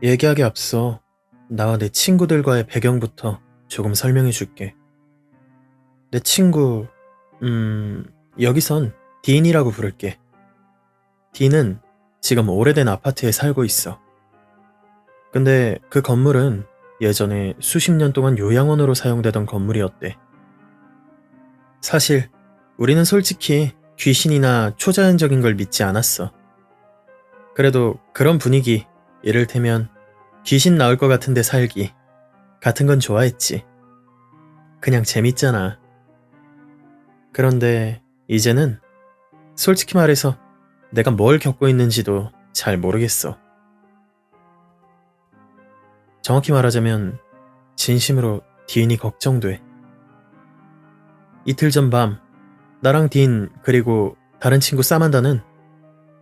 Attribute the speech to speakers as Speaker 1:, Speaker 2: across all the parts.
Speaker 1: 얘기하기 앞서 나와 내 친구들과의 배경부터 조금 설명해 줄게. 내 친구, 여기선 딘이라고 부를게. 딘은 지금 오래된 아파트에 살고 있어. 근데 그 건물은 예전에 수십 년 동안 요양원으로 사용되던 건물이었대. 사실 우리는 솔직히 귀신이나 초자연적인 걸 믿지 않았어. 그래도 그런 분위기, 이를테면 귀신 나올 것 같은데 살기 같은 건 좋아했지. 그냥 재밌잖아. 그런데 이제는 솔직히 말해서 내가 뭘 겪고 있는지도 잘 모르겠어. 정확히 말하자면 진심으로 딘이 걱정돼. 이틀 전 밤 나랑 딘 그리고 다른 친구 사만다는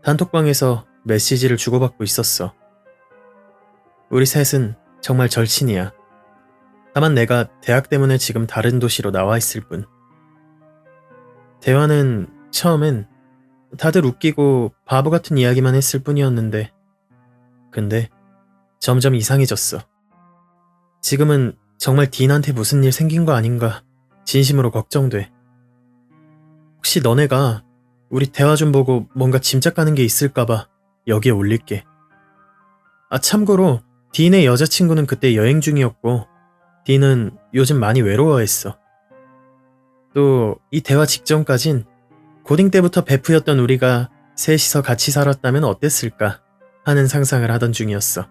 Speaker 1: 단톡방에서 메시지를 주고받고 있었어. 우리 셋은 정말 절친이야. 다만 내가 대학 때문에 지금 다른 도시로 나와 있을 뿐. 대화는 처음엔 다들 웃기고 바보 같은 이야기만 했을 뿐이었는데, 근데 점점 이상해졌어. 지금은 정말 딘한테 무슨 일 생긴 거 아닌가 진심으로 걱정돼. 혹시 너네가 우리 대화 좀 보고 뭔가 짐작가는 게 있을까봐 여기에 올릴게. 아, 참고로 딘의 여자친구는 그때 여행 중이었고 딘은 요즘 많이 외로워했어. 또 이 대화 직전까진 고딩 때부터 베프였던 우리가 셋이서 같이 살았다면 어땠을까 하는 상상을 하던 중이었어.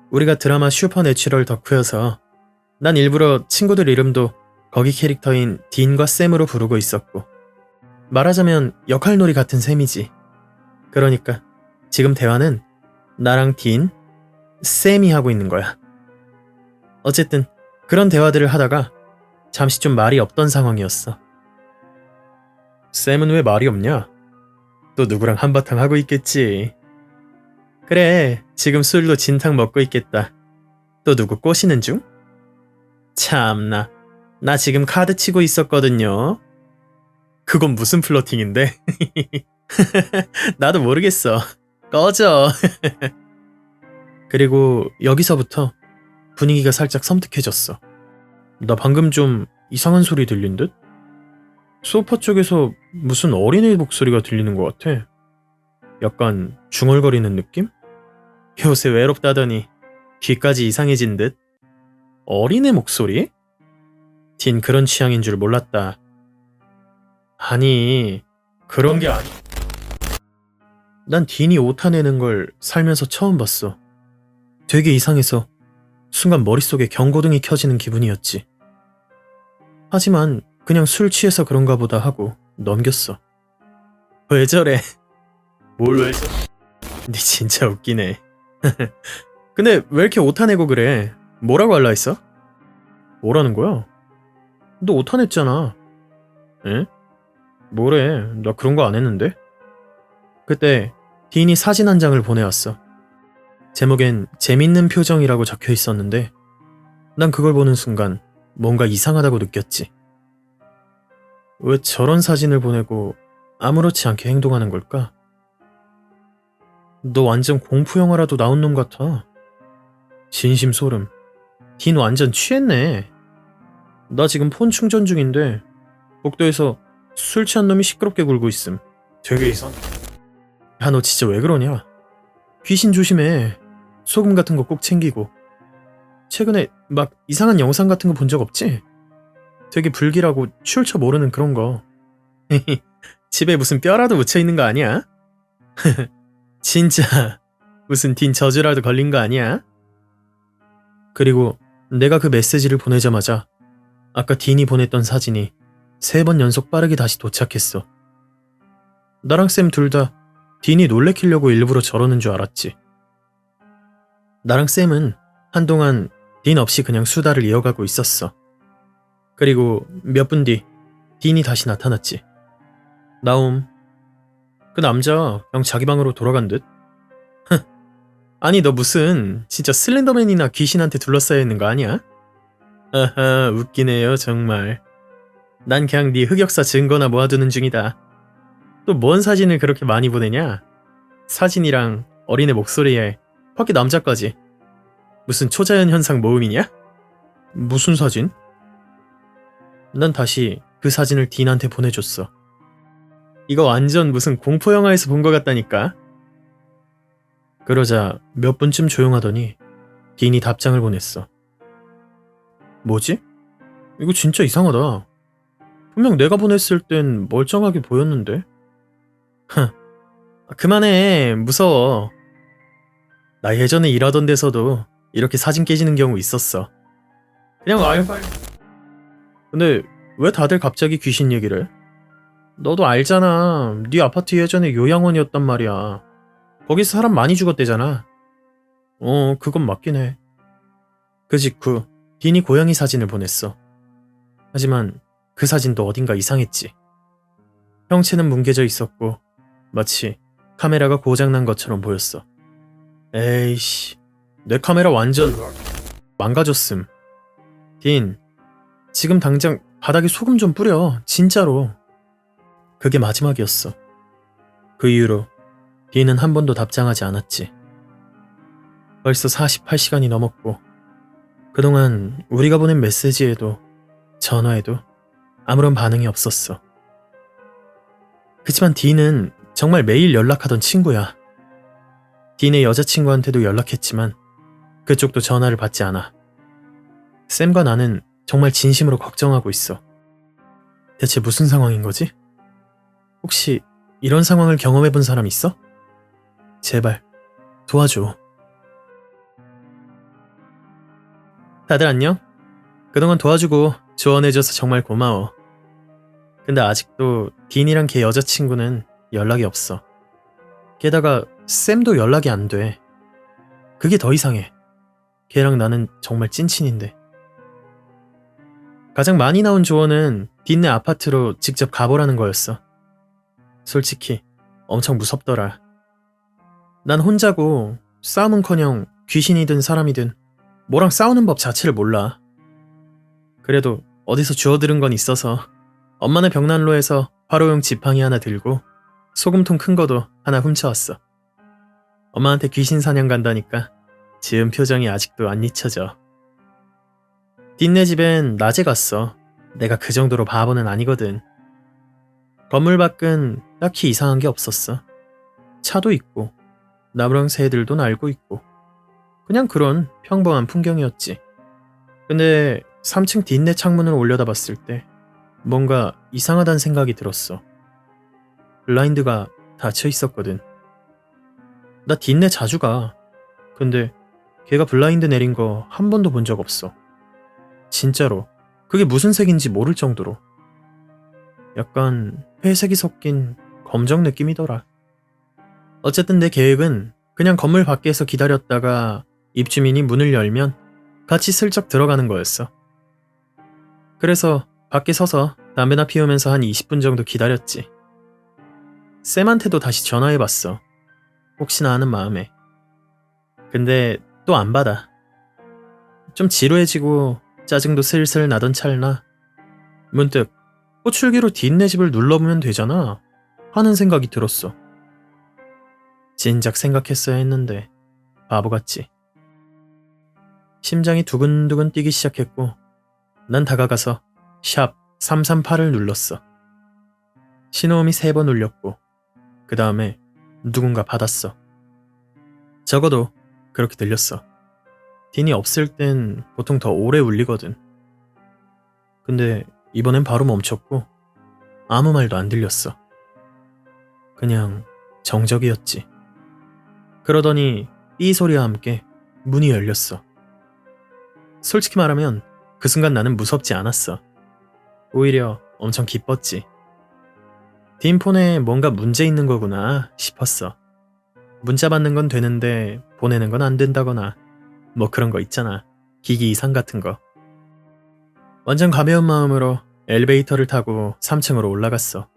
Speaker 1: 우리가 드라마 슈퍼내추럴 덕후여서 난 일부러 친구들 이름도 거기 캐릭터인 딘과 샘으로 부르고 있었고, 말하자면 역할놀이 같은 셈이지. 그러니까 지금 대화는 나랑 딘, 샘이 하고 있는 거야. 어쨌든 그런 대화들을 하다가 잠시 좀 말이 없던 상황이었어. 샘은 왜 말이 없냐? 또 누구랑 한바탕 하고 있겠지. 그래, 지금 술로 진탕 먹고 있겠다. 또 누구 꼬시는 중? 참나, 나 지금 카드 치고 있었거든요. 그건 무슨 플러팅인데? 나도 모르겠어. 꺼져. 그리고 여기서부터 분위기가 살짝 섬뜩해졌어. 나 방금 좀 이상한 소리 들린 듯? 소파 쪽에서 무슨 어린애 목소리가 들리는 것 같아. 약간 중얼거리는 느낌? 요새 외롭다더니 귀까지 이상해진 듯? 어린애 목소리? 딘 그런 취향인 줄 몰랐다. 아니, 그런 게 아니. 난 딘이 오타 내는 걸 살면서 처음 봤어. 되게 이상해서 순간 머릿속에 경고등이 켜지는 기분이었지. 하지만 그냥 술 취해서 그런가 보다 하고 넘겼어. 왜 저래? 뭘 왜 저래? 니 진짜 웃기네. 근데 왜 이렇게 오타 내고 그래? 뭐라고 할라 했어? 뭐라는 거야? 너 오타 냈잖아. 에? 뭐래? 나 그런 거 안 했는데? 그때 딘이 사진 한 장을 보내왔어. 제목엔 재밌는 표정이라고 적혀 있었는데 난 그걸 보는 순간 뭔가 이상하다고 느꼈지. 왜 저런 사진을 보내고 아무렇지 않게 행동하는 걸까? 너 완전 공포 영화라도 나온 놈 같아. 진심 소름. 딘 완전 취했네. 나 지금 폰 충전 중인데 복도에서 술 취한 놈이 시끄럽게 굴고 있음. 되게 이상. 야, 너 진짜 왜 그러냐? 귀신 조심해. 소금 같은 거 꼭 챙기고. 최근에 막 이상한 영상 같은 거 본 적 없지? 되게 불길하고 출처 모르는 그런 거. 집에 무슨 뼈라도 묻혀 있는 거 아니야? 진짜 무슨 딘 저주라도 걸린 거 아니야? 그리고 내가 그 메시지를 보내자마자 아까 딘이 보냈던 사진이 3번 연속 빠르게 다시 도착했어. 나랑 쌤 둘 다 딘이 놀래키려고 일부러 저러는 줄 알았지. 나랑 쌤은 한동안 딘 없이 그냥 수다를 이어가고 있었어. 그리고 몇 분 뒤 딘이 다시 나타났지. 나옴. 그 남자 그냥 자기 방으로 돌아간 듯? 아니 너 무슨 진짜 슬렌더맨이나 귀신한테 둘러싸여 있는 거 아니야? 아하, 웃기네요 정말. 난 그냥 네 흑역사 증거나 모아두는 중이다. 또 뭔 사진을 그렇게 많이 보내냐? 사진이랑 어린애 목소리에 거기 남자까지. 무슨 초자연 현상 모음이냐? 무슨 사진? 난 다시 그 사진을 딘한테 보내줬어. 이거 완전 무슨 공포영화에서 본 것 같다니까? 그러자 몇 분쯤 조용하더니 딘이 답장을 보냈어. 뭐지? 이거 진짜 이상하다. 분명 내가 보냈을 땐 멀쩡하게 보였는데? 그만해. 무서워. 나 예전에 일하던 데서도 이렇게 사진 깨지는 경우 있었어. 그냥 아유. 근데 왜 다들 갑자기 귀신 얘기를 해? 너도 알잖아. 네 아파트 예전에 요양원이었단 말이야. 거기서 사람 많이 죽었대잖아. 그건 맞긴 해. 그 직후 딘이 고양이 사진을 보냈어. 하지만 그 사진도 어딘가 이상했지. 형체는 뭉개져 있었고 마치 카메라가 고장난 것처럼 보였어. 에이씨, 내 카메라 완전 망가졌음. 딘, 지금 당장 바닥에 소금 좀 뿌려. 진짜로. 그게 마지막이었어. 그 이후로 딘은 한 번도 답장하지 않았지. 벌써 48시간이 넘었고 그동안 우리가 보낸 메시지에도 전화에도 아무런 반응이 없었어. 그치만 딘은 정말 매일 연락하던 친구야. 딘의 여자친구한테도 연락했지만 그쪽도 전화를 받지 않아. 샘과 나는 정말 진심으로 걱정하고 있어. 대체 무슨 상황인 거지? 혹시 이런 상황을 경험해본 사람 있어? 제발 도와줘. 다들 안녕? 그동안 도와주고 조언해줘서 정말 고마워. 근데 아직도 딘이랑 걔 여자친구는 연락이 없어. 게다가 샘도 연락이 안 돼. 그게 더 이상해. 걔랑 나는 정말 찐친인데. 가장 많이 나온 조언은 딘네 아파트로 직접 가보라는 거였어. 솔직히 엄청 무섭더라. 난 혼자고 싸움은커녕 귀신이든 사람이든 뭐랑 싸우는 법 자체를 몰라. 그래도 어디서 주워들은 건 있어서 엄마네 벽난로에서 화로용 지팡이 하나 들고 소금통 큰 거도 하나 훔쳐왔어. 엄마한테 귀신 사냥 간다니까 지은 표정이 아직도 안 잊혀져. 딘네 집엔 낮에 갔어. 내가 그 정도로 바보는 아니거든. 건물 밖은 딱히 이상한 게 없었어. 차도 있고 나무랑 새들도 날고 있고 그냥 그런 평범한 풍경이었지. 근데 3층 딘네 창문을 올려다봤을 때 뭔가 이상하다는 생각이 들었어. 블라인드가 닫혀 있었거든. 나 딘네 자주 가. 근데 걔가 블라인드 내린 거 한 번도 본 적 없어. 진짜로 그게 무슨 색인지 모를 정도로. 약간 회색이 섞인 검정 느낌이더라. 어쨌든 내 계획은 그냥 건물 밖에서 기다렸다가 입주민이 문을 열면 같이 슬쩍 들어가는 거였어. 그래서 밖에 서서 담배나 피우면서 한 20분 정도 기다렸지. 쌤한테도 다시 전화해봤어. 혹시나 하는 마음에. 근데 또 안 받아. 좀 지루해지고 짜증도 슬슬 나던 찰나 문득 호출기로 딘네 집을 눌러보면 되잖아 하는 생각이 들었어. 진작 생각했어야 했는데 바보같지. 심장이 두근두근 뛰기 시작했고 난 다가가서 샵 338을 눌렀어. 신호음이 3번 울렸고 그 다음에 누군가 받았어. 적어도 그렇게 들렸어. 딘이 없을 땐 보통 더 오래 울리거든. 근데 이번엔 바로 멈췄고 아무 말도 안 들렸어. 그냥 정적이었지. 그러더니 삐 소리와 함께 문이 열렸어. 솔직히 말하면 그 순간 나는 무섭지 않았어. 오히려 엄청 기뻤지. 딘 폰에 뭔가 문제 있는 거구나 싶었어. 문자 받는 건 되는데 보내는 건 안 된다거나 뭐 그런 거 있잖아. 기기 이상 같은 거. 완전 가벼운 마음으로 엘리베이터를 타고 3층으로 올라갔어.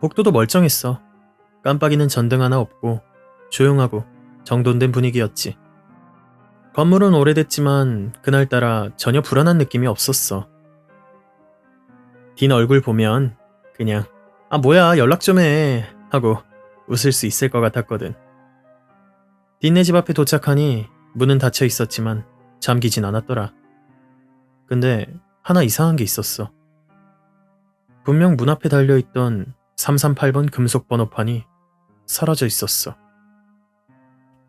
Speaker 1: 복도도 멀쩡했어. 깜빡이는 전등 하나 없고 조용하고 정돈된 분위기였지. 건물은 오래됐지만 그날따라 전혀 불안한 느낌이 없었어. 딘 얼굴 보면 그냥 아 뭐야 연락 좀 해 하고 웃을 수 있을 것 같았거든. 딘네 집 앞에 도착하니 문은 닫혀 있었지만 잠기진 않았더라. 근데 하나 이상한 게 있었어. 분명 문 앞에 달려있던 338번 금속 번호판이 사라져 있었어.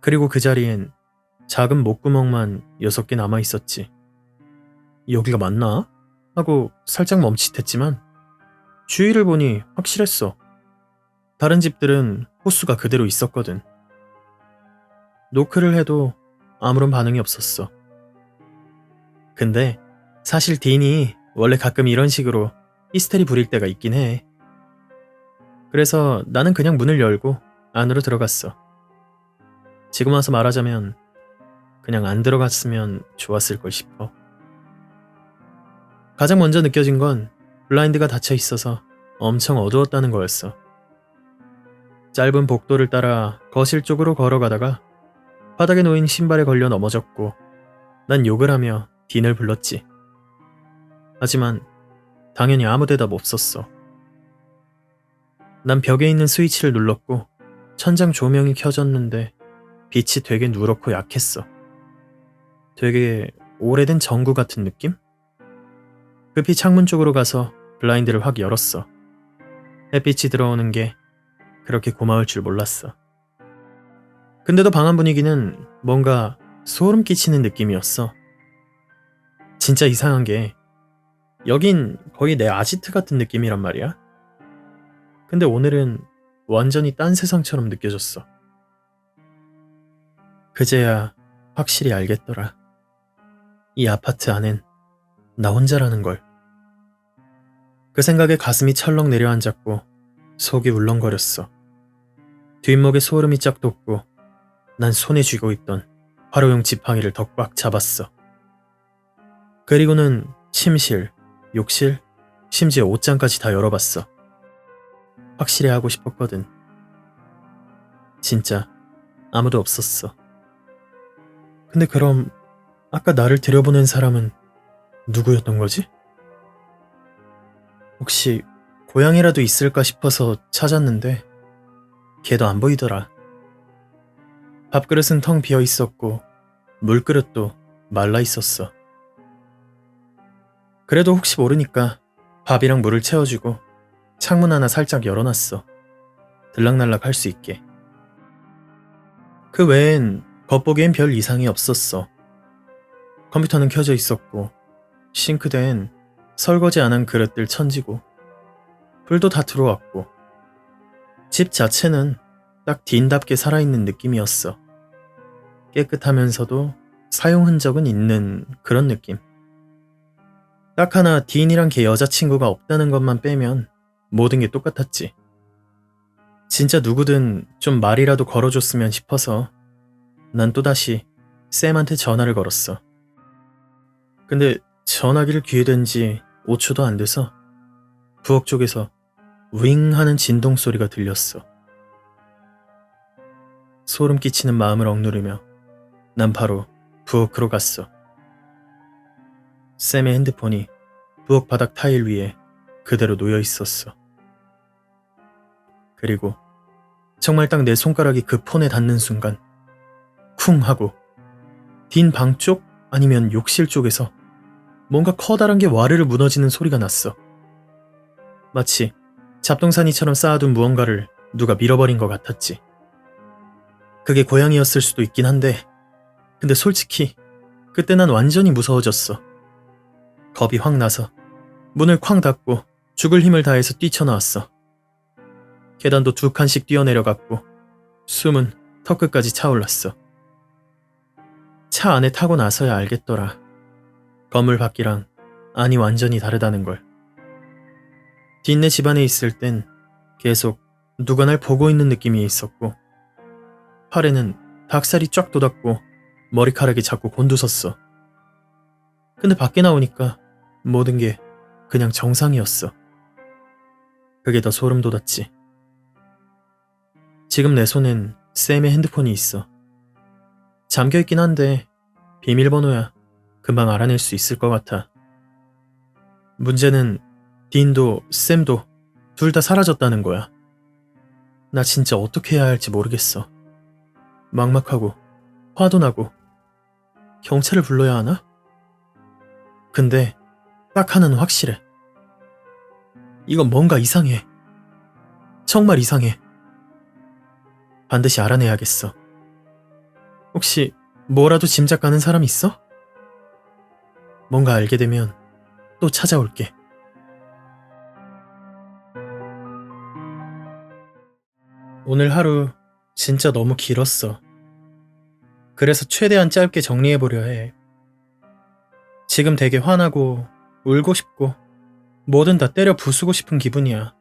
Speaker 1: 그리고 그 자리엔 작은 목구멍만 6개 남아 있었지. 여기가 맞나? 하고 살짝 멈칫했지만 주위를 보니 확실했어. 다른 집들은 호수가 그대로 있었거든. 노크를 해도 아무런 반응이 없었어. 근데 사실 딘이 원래 가끔 이런 식으로 히스테리 부릴 때가 있긴 해. 그래서 나는 그냥 문을 열고 안으로 들어갔어. 지금 와서 말하자면 그냥 안 들어갔으면 좋았을 걸 싶어. 가장 먼저 느껴진 건 블라인드가 닫혀 있어서 엄청 어두웠다는 거였어. 짧은 복도를 따라 거실 쪽으로 걸어가다가 바닥에 놓인 신발에 걸려 넘어졌고 난 욕을 하며 딘을 불렀지. 하지만 당연히 아무 대답 없었어. 난 벽에 있는 스위치를 눌렀고 천장 조명이 켜졌는데 빛이 되게 누렇고 약했어. 되게 오래된 전구 같은 느낌? 급히 창문 쪽으로 가서 블라인드를 확 열었어. 햇빛이 들어오는 게 그렇게 고마울 줄 몰랐어. 근데도 방 안 분위기는 뭔가 소름 끼치는 느낌이었어. 진짜 이상한 게 여긴 거의 내 아지트 같은 느낌이란 말이야. 근데 오늘은 완전히 딴 세상처럼 느껴졌어. 그제야 확실히 알겠더라. 이 아파트 안엔 나 혼자라는 걸. 그 생각에 가슴이 철렁 내려앉았고 속이 울렁거렸어. 뒷목에 소름이 쫙 돋고 난 손에 쥐고 있던 화로용 지팡이를 더 꽉 잡았어. 그리고는 침실, 욕실, 심지어 옷장까지 다 열어봤어. 확실히 하고 싶었거든. 진짜 아무도 없었어. 근데 그럼 아까 나를 들여보낸 사람은 누구였던 거지? 혹시 고양이라도 있을까 싶어서 찾았는데 걔도 안 보이더라. 밥그릇은 텅 비어 있었고 물그릇도 말라 있었어. 그래도 혹시 모르니까 밥이랑 물을 채워주고 창문 하나 살짝 열어놨어. 들락날락 할 수 있게. 그 외엔 겉보기엔 별 이상이 없었어. 컴퓨터는 켜져 있었고 싱크대엔 설거지 안 한 그릇들 천지고 불도 다 들어왔고 집 자체는 딱 딘답게 살아있는 느낌이었어. 깨끗하면서도 사용 흔적은 있는 그런 느낌. 딱 하나 딘이랑 걔 여자친구가 없다는 것만 빼면 모든 게 똑같았지. 진짜 누구든 좀 말이라도 걸어줬으면 싶어서 난 또다시 쌤한테 전화를 걸었어. 근데 전화기를 귀에 댄 지 5초도 안 돼서 부엌 쪽에서 윙 하는 진동 소리가 들렸어. 소름 끼치는 마음을 억누르며 난 바로 부엌으로 갔어. 쌤의 핸드폰이 부엌 바닥 타일 위에 그대로 놓여 있었어. 그리고 정말 딱 내 손가락이 그 폰에 닿는 순간 쿵 하고 딘 방 쪽 아니면 욕실 쪽에서 뭔가 커다란 게 와르르 무너지는 소리가 났어. 마치 잡동사니처럼 쌓아둔 무언가를 누가 밀어버린 것 같았지. 그게 고양이였을 수도 있긴 한데 근데 솔직히 그때 난 완전히 무서워졌어. 겁이 확 나서 문을 쾅 닫고 죽을 힘을 다해서 뛰쳐나왔어. 계단도 2칸씩 뛰어내려갔고 숨은 턱끝까지 차올랐어. 차 안에 타고 나서야 알겠더라. 건물 밖이랑 안이 완전히 다르다는 걸. 딘네 집안에 있을 땐 계속 누가 날 보고 있는 느낌이 있었고 팔에는 닭살이 쫙 돋았고 머리카락이 자꾸 곤두섰어. 근데 밖에 나오니까 모든 게 그냥 정상이었어. 그게 더 소름 돋았지. 지금 내 손엔 쌤의 핸드폰이 있어. 잠겨있긴 한데 비밀번호야 금방 알아낼 수 있을 것 같아. 문제는 딘도 쌤도 둘 다 사라졌다는 거야. 나 진짜 어떻게 해야 할지 모르겠어. 막막하고 화도 나고 경찰을 불러야 하나? 근데 딱 하나는 확실해. 이건 뭔가 이상해. 정말 이상해. 반드시 알아내야겠어. 혹시 뭐라도 짐작 가는 사람 있어? 뭔가 알게 되면 또 찾아올게. 오늘 하루 진짜 너무 길었어. 그래서 최대한 짧게 정리해보려 해. 지금 되게 화나고 울고 싶고 뭐든 다 때려 부수고 싶은 기분이야.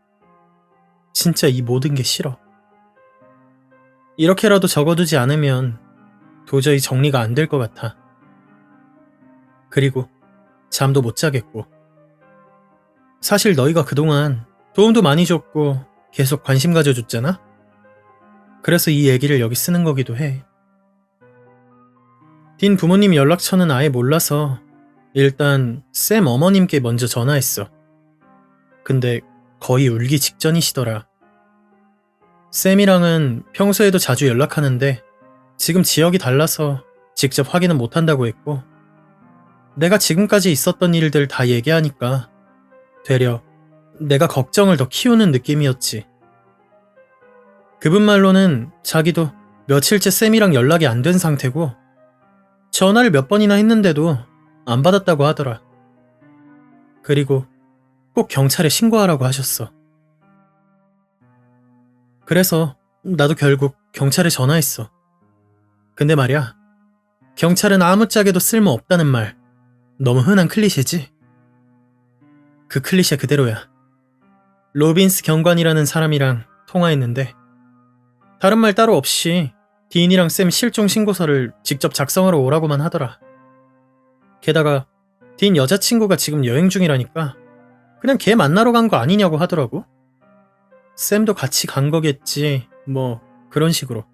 Speaker 1: 진짜 이 모든 게 싫어. 이렇게라도 적어두지 않으면 도저히 정리가 안 될 것 같아. 그리고 잠도 못 자겠고. 사실 너희가 그동안 도움도 많이 줬고 계속 관심 가져줬잖아? 그래서 이 얘기를 여기 쓰는 거기도 해. 딘 부모님 연락처는 아예 몰라서 일단 샘 어머님께 먼저 전화했어. 근데 거의 울기 직전이시더라. 샘이랑은 평소에도 자주 연락하는데 지금 지역이 달라서 직접 확인은 못한다고 했고, 내가 지금까지 있었던 일들 다 얘기하니까 되려 내가 걱정을 더 키우는 느낌이었지. 그분 말로는 자기도 며칠째 샘이랑 연락이 안 된 상태고 전화를 몇 번이나 했는데도 안 받았다고 하더라. 그리고 꼭 경찰에 신고하라고 하셨어. 그래서 나도 결국 경찰에 전화했어. 근데 말이야, 경찰은 아무짝에도 쓸모없다는 말, 너무 흔한 클리셰지? 그 클리셰 그대로야. 로빈스 경관이라는 사람이랑 통화했는데 다른 말 따로 없이 딘이랑 샘 실종 신고서를 직접 작성하러 오라고만 하더라. 게다가 딘 여자친구가 지금 여행 중이라니까 그냥 걔 만나러 간 거 아니냐고 하더라고. 샘도 같이 간 거겠지, 뭐 그런 식으로.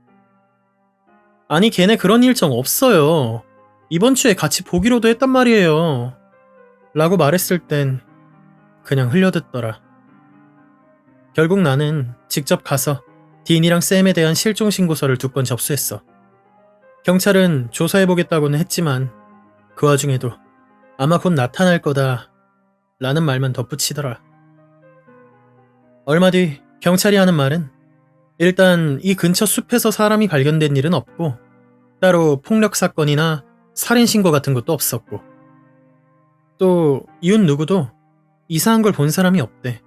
Speaker 1: 아니 걔네 그런 일정 없어요. 이번 주에 같이 보기로도 했단 말이에요. 라고 말했을 땐 그냥 흘려듣더라. 결국 나는 직접 가서 딘이랑 샘에 대한 실종 신고서를 2건 접수했어. 경찰은 조사해보겠다고는 했지만 그 와중에도 아마 곧 나타날 거다 라는 말만 덧붙이더라. 얼마 뒤 경찰이 하는 말은 일단 이 근처 숲에서 사람이 발견된 일은 없고 따로 폭력 사건이나 살인 신고 같은 것도 없었고 또 이웃 누구도 이상한 걸 본 사람이 없대.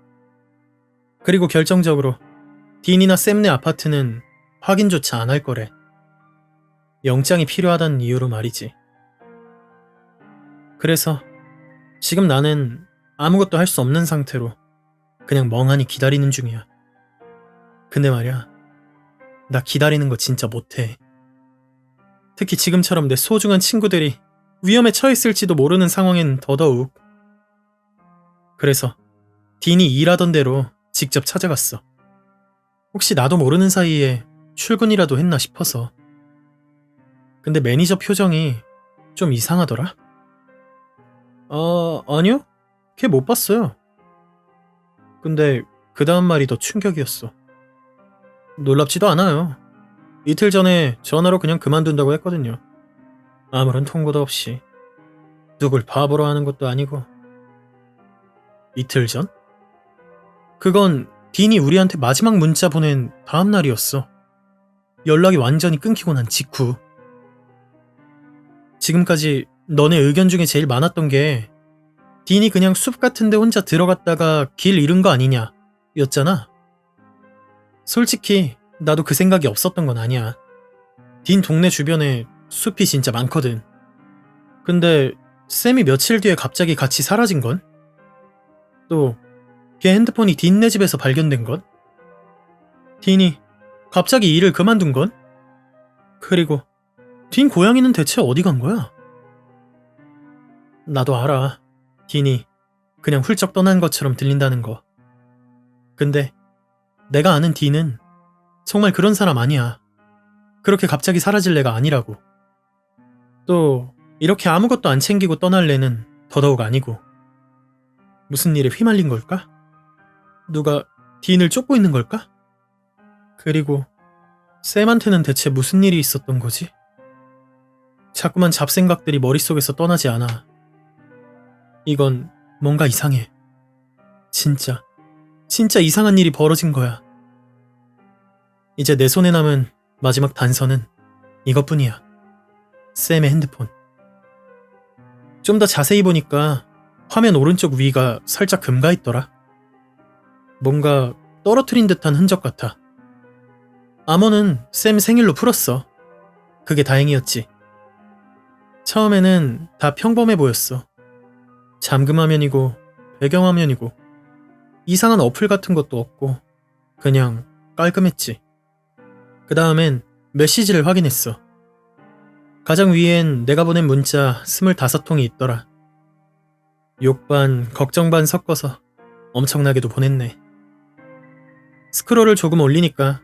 Speaker 1: 그리고 결정적으로 딘이나 샘네 아파트는 확인조차 안 할 거래. 영장이 필요하다는 이유로 말이지. 그래서 지금 나는 아무것도 할 수 없는 상태로 그냥 멍하니 기다리는 중이야. 근데 말이야, 나 기다리는 거 진짜 못해. 특히 지금처럼 내 소중한 친구들이 위험에 처했을지도 모르는 상황엔 더더욱. 그래서 딘이 일하던 대로 직접 찾아갔어. 혹시 나도 모르는 사이에 출근이라도 했나 싶어서. 근데 매니저 표정이 좀 이상하더라? 아니요? 걔 못 봤어요. 근데 그 다음 말이 더 충격이었어. 놀랍지도 않아요. 이틀 전에 전화로 그냥 그만둔다고 했거든요. 아무런 통보도 없이. 누굴 바보로 하는 것도 아니고. 이틀 전? 그건 딘이 우리한테 마지막 문자 보낸 다음 날이었어. 연락이 완전히 끊기고 난 직후. 지금까지 너네 의견 중에 제일 많았던 게 딘이 그냥 숲 같은데 혼자 들어갔다가 길 잃은 거 아니냐 였잖아. 솔직히 나도 그 생각이 없었던 건 아니야. 딘 동네 주변에 숲이 진짜 많거든. 근데 샘이 며칠 뒤에 갑자기 같이 사라진 건? 또 걔 핸드폰이 딘네 집에서 발견된 건? 딘이 갑자기 일을 그만둔 건? 그리고 딘 고양이는 대체 어디 간 거야? 나도 알아. 딘이 그냥 훌쩍 떠난 것처럼 들린다는 거. 근데 내가 아는 딘은 정말 그런 사람 아니야. 그렇게 갑자기 사라질 애가 아니라고. 또 이렇게 아무것도 안 챙기고 떠날 애는 더더욱 아니고. 무슨 일에 휘말린 걸까? 누가 딘을 쫓고 있는 걸까? 그리고 샘한테는 대체 무슨 일이 있었던 거지? 자꾸만 잡생각들이 머릿속에서 떠나지 않아. 이건 뭔가 이상해. 진짜 이상한 일이 벌어진 거야. 이제 내 손에 남은 마지막 단서는 이것뿐이야. 샘의 핸드폰. 좀 더 자세히 보니까 화면 오른쪽 위가 살짝 금가 있더라. 뭔가 떨어뜨린 듯한 흔적 같아. 암호는 샘 생일로 풀었어. 그게 다행이었지. 처음에는 다 평범해 보였어. 잠금화면이고 배경화면이고 이상한 어플 같은 것도 없고 그냥 깔끔했지. 그 다음엔 메시지를 확인했어. 가장 위엔 내가 보낸 문자 25통이 있더라. 욕 반, 걱정 반 섞어서 엄청나게도 보냈네. 스크롤을 조금 올리니까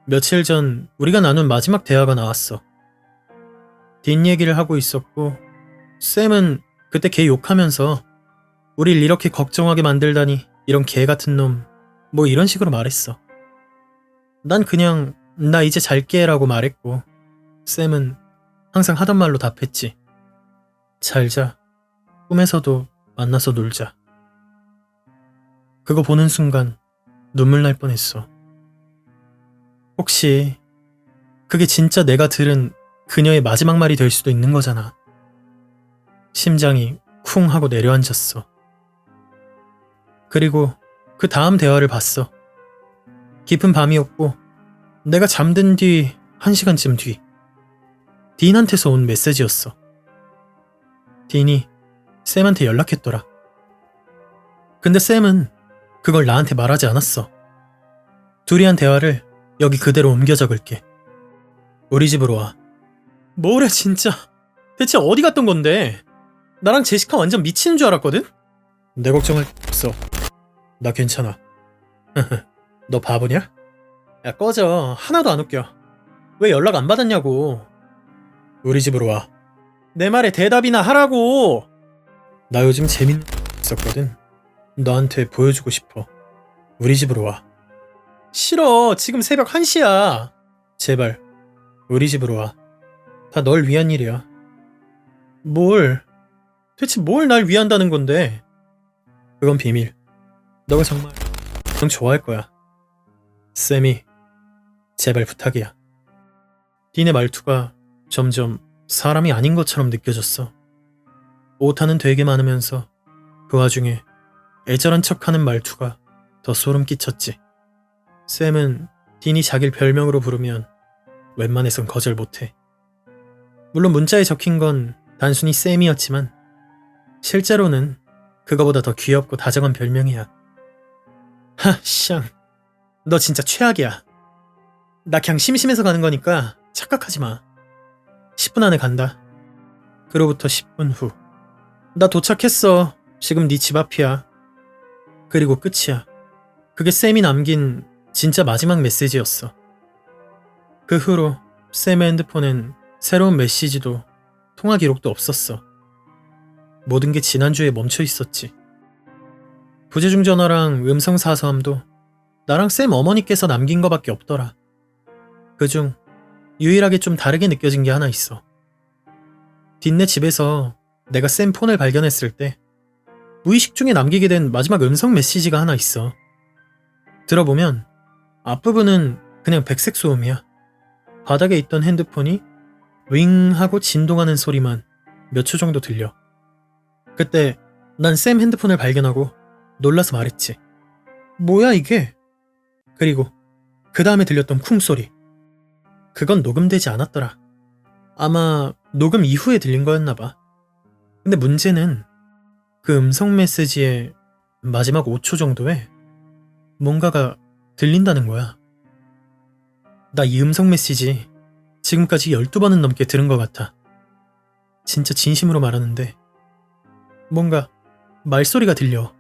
Speaker 1: 며칠 전 우리가 나눈 마지막 대화가 나왔어. 뒷얘기를 하고 있었고 샘은 그때 걔 욕하면서 우릴 이렇게 걱정하게 만들다니 이런 개 같은 놈 뭐 이런 식으로 말했어. 난 그냥 나 이제 잘게 라고 말했고 샘은 항상 하던 말로 답했지. 잘 자. 꿈에서도 만나서 놀자. 그거 보는 순간 눈물 날 뻔했어. 혹시 그게 진짜 내가 들은 그녀의 마지막 말이 될 수도 있는 거잖아. 심장이 쿵 하고 내려앉았어. 그리고 그 다음 대화를 봤어. 깊은 밤이었고 내가 잠든 뒤 1시간쯤 뒤 딘한테서 온 메시지였어. 딘이 샘한테 연락했더라. 근데 샘은 그걸 나한테 말하지 않았어. 둘이 한 대화를 여기 그대로 옮겨 적을게. 우리 집으로 와. 뭐래 진짜. 대체 어디 갔던 건데? 나랑 제시카 완전 미치는 줄 알았거든? 내 걱정할 없어. 나 괜찮아. 너 바보냐? 야 꺼져. 하나도 안 웃겨. 왜 연락 안 받았냐고. 우리 집으로 와. 내 말에 대답이나 하라고. 나 요즘 재밌는 있었거든. 너한테 보여주고 싶어. 우리 집으로 와. 싫어. 지금 새벽 1시야. 제발 우리 집으로 와. 다 널 위한 일이야. 대체 뭘 날 위한다는 건데. 그건 비밀. 너가 정말 넌 좋아할 거야. 샘이 제발 부탁이야. 딘의 말투가 점점 사람이 아닌 것처럼 느껴졌어. 오타는 되게 많으면서 그 와중에 애절한 척하는 말투가 더 소름 끼쳤지. 샘은 딘이 자기를 별명으로 부르면 웬만해선 거절 못해. 물론 문자에 적힌 건 단순히 샘이었지만 실제로는 그거보다 더 귀엽고 다정한 별명이야. 하, 샹. 너 진짜 최악이야. 나 그냥 심심해서 가는 거니까 착각하지 마. 10분 안에 간다. 그로부터 10분 후. 나 도착했어. 지금 네 집 앞이야. 그리고 끝이야. 그게 샘이 남긴 진짜 마지막 메시지였어. 그 후로 샘의 핸드폰엔 새로운 메시지도 통화 기록도 없었어. 모든 게 지난주에 멈춰 있었지. 부재중 전화랑 음성 사서함도 나랑 샘 어머니께서 남긴 거밖에 없더라. 그중 유일하게 좀 다르게 느껴진 게 하나 있어. 딘네 집에서 내가 샘 폰을 발견했을 때 무의식 중에 남기게 된 마지막 음성 메시지가 하나 있어. 들어보면 앞부분은 그냥 백색 소음이야. 바닥에 있던 핸드폰이 윙 하고 진동하는 소리만 몇 초 정도 들려. 그때 난 샘 핸드폰을 발견하고 놀라서 말했지. 뭐야 이게? 그리고 그 다음에 들렸던 쿵 소리. 그건 녹음되지 않았더라. 아마 녹음 이후에 들린 거였나봐. 근데 문제는 그 음성 메시지의 마지막 5초 정도에 뭔가가 들린다는 거야. 나 이 음성 메시지 지금까지 12번은 넘게 들은 것 같아. 진짜 진심으로 말하는데 뭔가 말소리가 들려.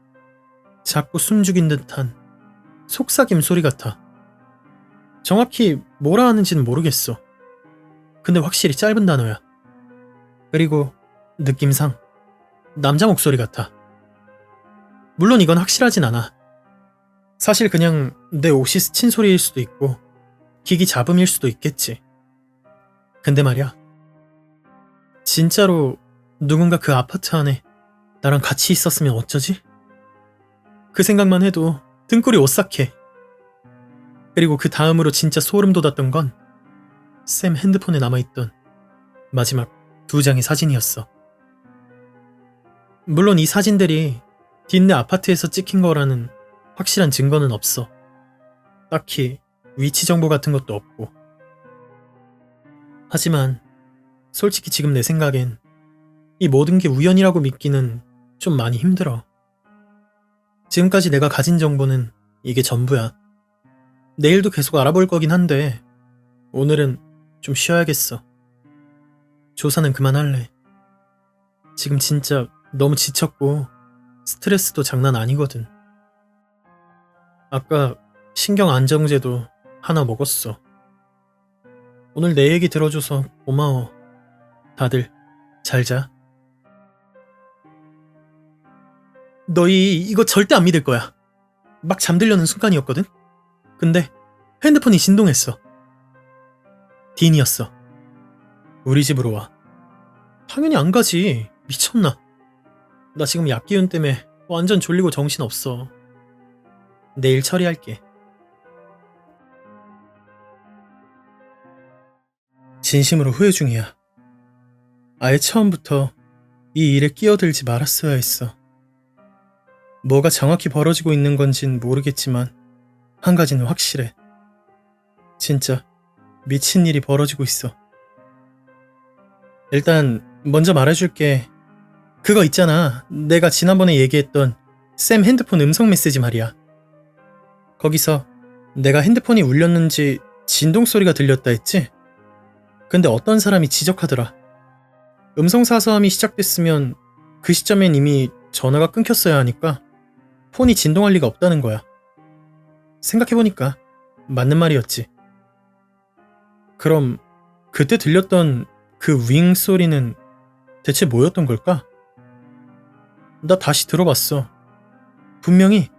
Speaker 1: 작고 숨죽인 듯한 속삭임 소리 같아. 정확히 뭐라 하는지는 모르겠어. 근데 확실히 짧은 단어야. 그리고 느낌상 남자 목소리 같아. 물론 이건 확실하진 않아. 사실 그냥 내 옷이 스친 소리일 수도 있고 기기 잡음일 수도 있겠지. 근데 말이야. 진짜로 누군가 그 아파트 안에 나랑 같이 있었으면 어쩌지? 그 생각만 해도 등골이 오싹해. 그리고 그 다음으로 진짜 소름 돋았던 건 샘 핸드폰에 남아있던 마지막 2장의 사진이었어. 물론 이 사진들이 딘네 아파트에서 찍힌 거라는 확실한 증거는 없어. 딱히 위치 정보 같은 것도 없고. 하지만 솔직히 지금 내 생각엔 이 모든 게 우연이라고 믿기는 좀 많이 힘들어. 지금까지 내가 가진 정보는 이게 전부야. 내일도 계속 알아볼 거긴 한데 오늘은 좀 쉬어야겠어. 조사는 그만할래. 지금 진짜 너무 지쳤고 스트레스도 장난 아니거든. 아까 신경 안정제도 하나 먹었어. 오늘 내 얘기 들어줘서 고마워. 다들 잘 자. 너희 이거 절대 안 믿을 거야. 막 잠들려는 순간이었거든? 근데 핸드폰이 진동했어. 딘이었어. 우리 집으로 와. 당연히 안 가지. 미쳤나? 나 지금 약 기운 때문에 완전 졸리고 정신없어. 내일 처리할게. 진심으로 후회 중이야. 아예 처음부터 이 일에 끼어들지 말았어야 했어. 뭐가 정확히 벌어지고 있는 건진 모르겠지만 한 가지는 확실해. 진짜 미친 일이 벌어지고 있어. 일단 먼저 말해줄게. 그거 있잖아. 내가 지난번에 얘기했던 샘 핸드폰 음성 메시지 말이야. 거기서 내가 핸드폰이 울렸는지 진동 소리가 들렸다 했지? 근데 어떤 사람이 지적하더라. 음성사서함이 시작됐으면 그 시점엔 이미 전화가 끊겼어야 하니까 폰이 진동할 리가 없다는 거야. 생각해보니까 맞는 말이었지. 그럼 그때 들렸던 그 윙 소리는 대체 뭐였던 걸까? 나 다시 들어봤어. 분명히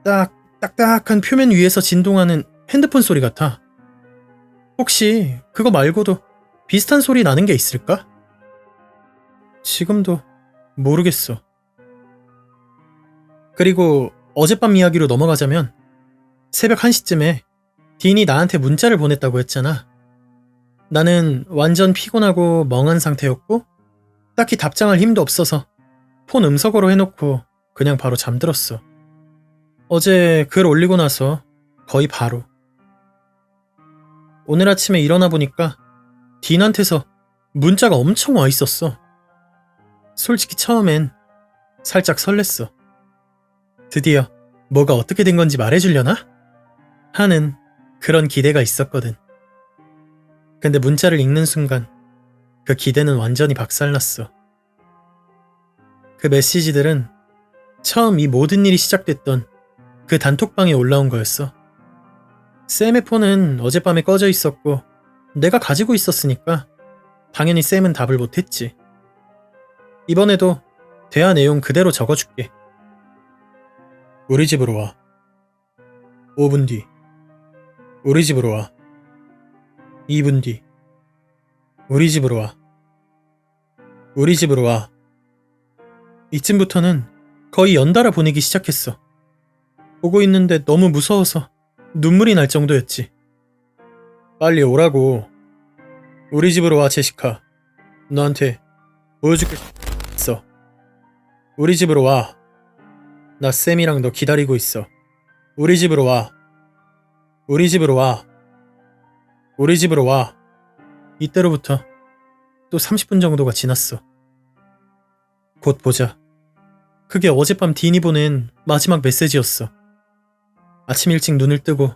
Speaker 1: 딱딱한 표면 위에서 진동하는 핸드폰 소리 같아. 혹시 그거 말고도 비슷한 소리 나는 게 있을까? 지금도 모르겠어. 그리고 어젯밤 이야기로 넘어가자면 새벽 1시쯤에 딘이 나한테 문자를 보냈다고 했잖아. 나는 완전 피곤하고 멍한 상태였고 딱히 답장할 힘도 없어서 폰 음성어로 해놓고 그냥 바로 잠들었어. 어제 글 올리고 나서 거의 바로. 오늘 아침에 일어나 보니까 딘한테서 문자가 엄청 와 있었어. 솔직히 처음엔 살짝 설렜어. 드디어 뭐가 어떻게 된 건지 말해주려나? 하는 그런 기대가 있었거든. 근데 문자를 읽는 순간 그 기대는 완전히 박살났어. 그 메시지들은 처음 이 모든 일이 시작됐던 그 단톡방에 올라온 거였어. 샘의 폰은 어젯밤에 꺼져 있었고 내가 가지고 있었으니까 당연히 샘은 답을 못했지. 이번에도 대화 내용 그대로 적어줄게. 우리 집으로 와. 5분 뒤. 우리 집으로 와. 2분 뒤. 우리 집으로 와. 우리 집으로 와. 이쯤부터는 거의 연달아 보내기 시작했어. 보고 있는데 너무 무서워서 눈물이 날 정도였지. 빨리 오라고. 우리 집으로 와, 제시카. 너한테 보여줄 게 있어. 우리 집으로 와. 나 쌤이랑 너 기다리고 있어. 우리 집으로 와. 우리 집으로 와. 우리 집으로 와. 이때로부터 또 30분 정도가 지났어. 곧 보자. 그게 어젯밤 딘이 보낸 마지막 메시지였어. 아침 일찍 눈을 뜨고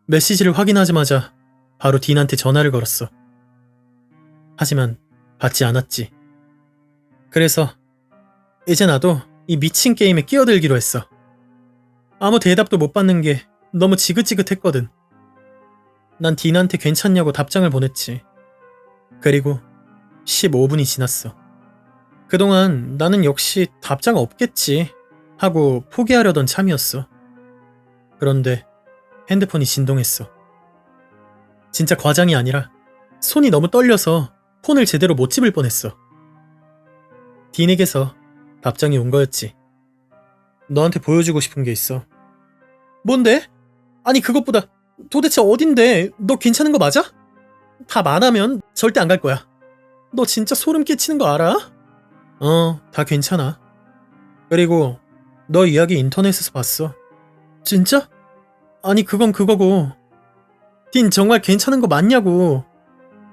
Speaker 1: 메시지를 확인하자마자 바로 딘한테 전화를 걸었어. 하지만 받지 않았지. 그래서 이제 나도 이 미친 게임에 끼어들기로 했어. 아무 대답도 못 받는 게 너무 지긋지긋했거든. 난 딘한테 괜찮냐고 답장을 보냈지. 그리고 15분이 지났어. 그동안 나는 역시 답장 없겠지 하고 포기하려던 참이었어. 그런데 핸드폰이 진동했어. 진짜 과장이 아니라 손이 너무 떨려서 폰을 제대로 못 집을 뻔했어. 딘에게서 답장이 온 거였지. 너한테 보여주고 싶은 게 있어. 뭔데? 아니 그것보다 도대체 어딘데? 너 괜찮은 거 맞아? 답 안 하면 절대 안 갈 거야. 너 진짜 소름 끼치는 거 알아? 다 괜찮아. 그리고 너 이야기 인터넷에서 봤어. 진짜? 아니 그건 그거고. 딘 정말 괜찮은 거 맞냐고.